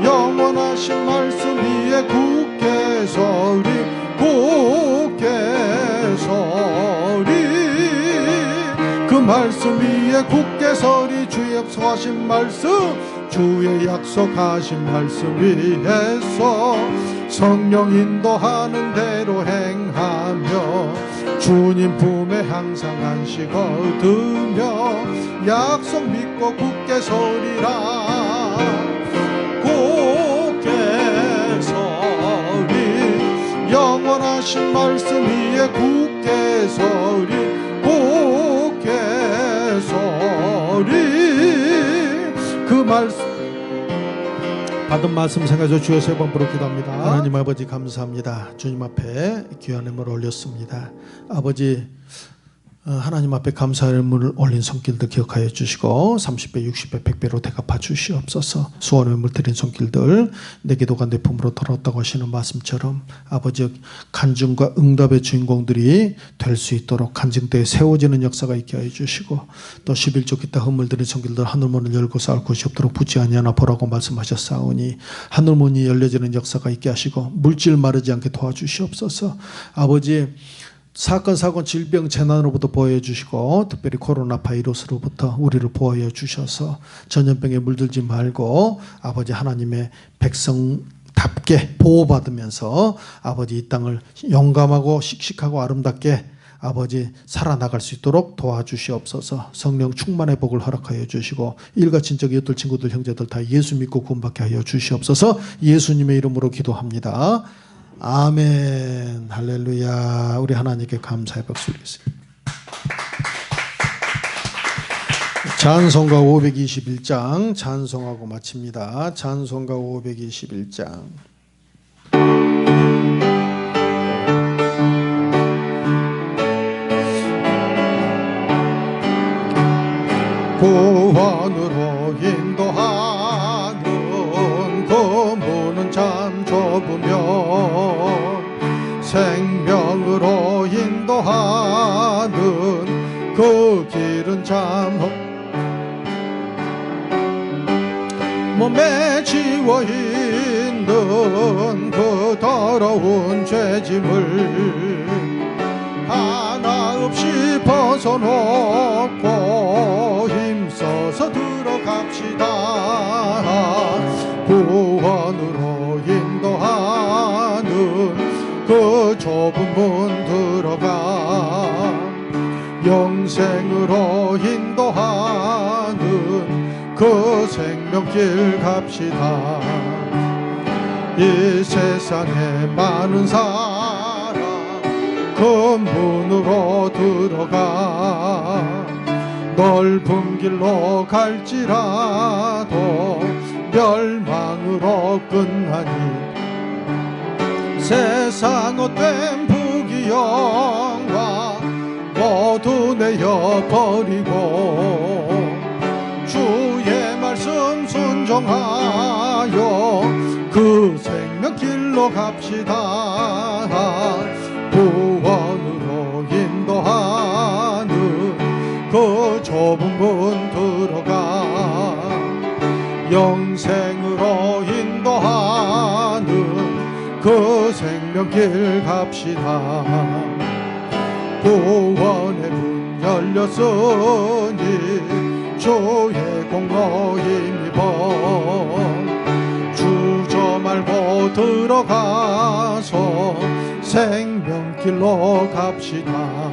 영원하신 말씀 위에 굳게 서리 굳게 서리. 그 말씀 위에 굳게 서리. 주의 약속하신 말씀 주의 약속하신 말씀 위에서 성령 인도하는 대로 행하며 주님 품에 항상 안식 얻으며 약속 믿고 굳게 서리라 굳게 서리. 영원하신 말씀 위에 굳게 서리 굳게 서리. 그 말씀 받은 말씀 생각해서 주여 세 번 부르기도 합니다. 하나님 아버지 감사합니다. 주님 앞에 귀한 예물을 올렸습니다. 아버지 하나님 앞에 감사의 예물을 올린 손길들 기억하여 주시고 30배 60배 100배로 대갚아 주시옵소서. 수원의 예물 드린 손길들 내 기도가 내 품으로 돌아왔다고 하시는 말씀처럼 아버지 간증과 응답의 주인공들이 될 수 있도록 간증대에 세워지는 역사가 있게 하여 주시고 또 11조 기타 헌물 드린 손길들 하늘문을 열고 쌓을 곳이 없도록 붙지 아니하나 보라고 말씀하셨사오니 하늘문이 열려지는 역사가 있게 하시고 물질 마르지 않게 도와주시옵소서. 아버지 사건 사고 질병 재난으로부터 보호해 주시고 특별히 코로나 바이러스로부터 우리를 보호해 주셔서 전염병에 물들지 말고 아버지 하나님의 백성답게 보호받으면서 아버지 이 땅을 용감하고 씩씩하고 아름답게 아버지 살아나갈 수 있도록 도와주시옵소서. 성령 충만의 복을 허락하여 주시고 일가 친척 이웃들 친구들 형제들 다 예수 믿고 구원받게 하여 주시옵소서. 예수님의 이름으로 기도합니다. 아멘. 할렐루야. 우리 하나님께 감사의 박수 드리겠습니다. 찬송가 521장 찬송하고 마칩니다. 찬송가 521장. 구원으로 인도하는 그 문은 참 좁으며 생명으로 인도하는 그 길은 참 몸에 지워 있는 그 더러운 죄짐을 하나 없이 벗어놓고 힘써서 들어갑시다. 구원으로 인도하는 그 좁은 문 들어가 영생으로 인도하는 그 생명길 갑시다. 이 세상에 많은 사람 그 문으로 들어가 넓은 길로 갈지라도 멸망으로 끝나니 세상 헛된 부귀영화 모두 내어버리고 주의 말씀 순종하여 그 생명길로 갑시다. 구원으로 인도하는 그 좁은 문 들어가 영생으로 인도하는 그 생명길 갑시다. 구원의 문 열렸으니 주의 공로 힘입어 주저 말고 들어가서 생명길로 갑시다.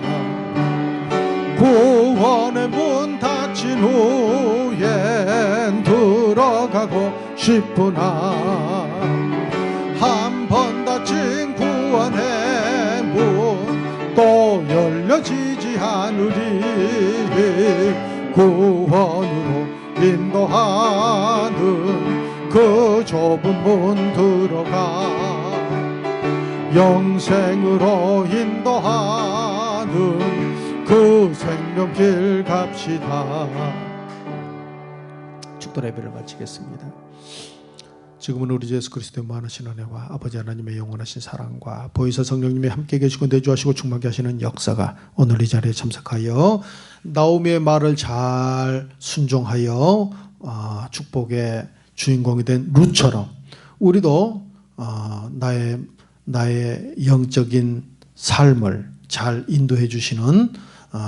구원의 문 닫힌 후엔 들어가고 싶으나 한 번 닫힌 구원의 문 또 열려지지 않으리. 구원으로 인도하는 그 좁은 문 들어가 영생으로 인도하는 그 생명길 갑시다. 축도 예배를 마치겠습니다. 지금은 우리 주 예수 그리스도의 무한하신 은혜와 아버지 하나님의 영원하신 사랑과 보혜사 성령님이 함께 계시고 내주하시고 충만케 하시는 역사가 오늘 이 자리에 참석하여 나오미의 말을 잘 순종하여 축복의 주인공이 된 룻처럼 우리도 나의 영적인 삶을 잘 인도해 주시는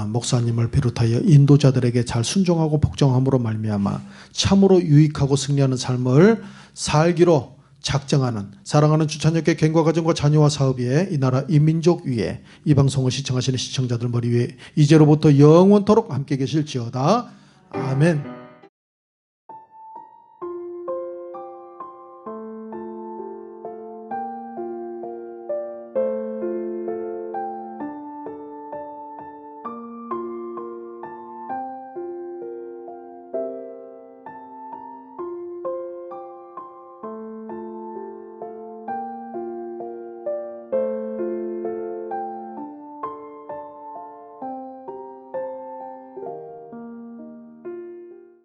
목사님을 비롯하여 인도자들에게 잘 순종하고 복종함으로 말미암아 참으로 유익하고 승리하는 삶을 살기로 작정하는 사랑하는 주찬역의 갱과 가정과 자녀와 사업 위에 이 나라 이 민족 위에 이 방송을 시청하시는 시청자들 머리 위에 이제로부터 영원토록 함께 계실지어다. 아멘.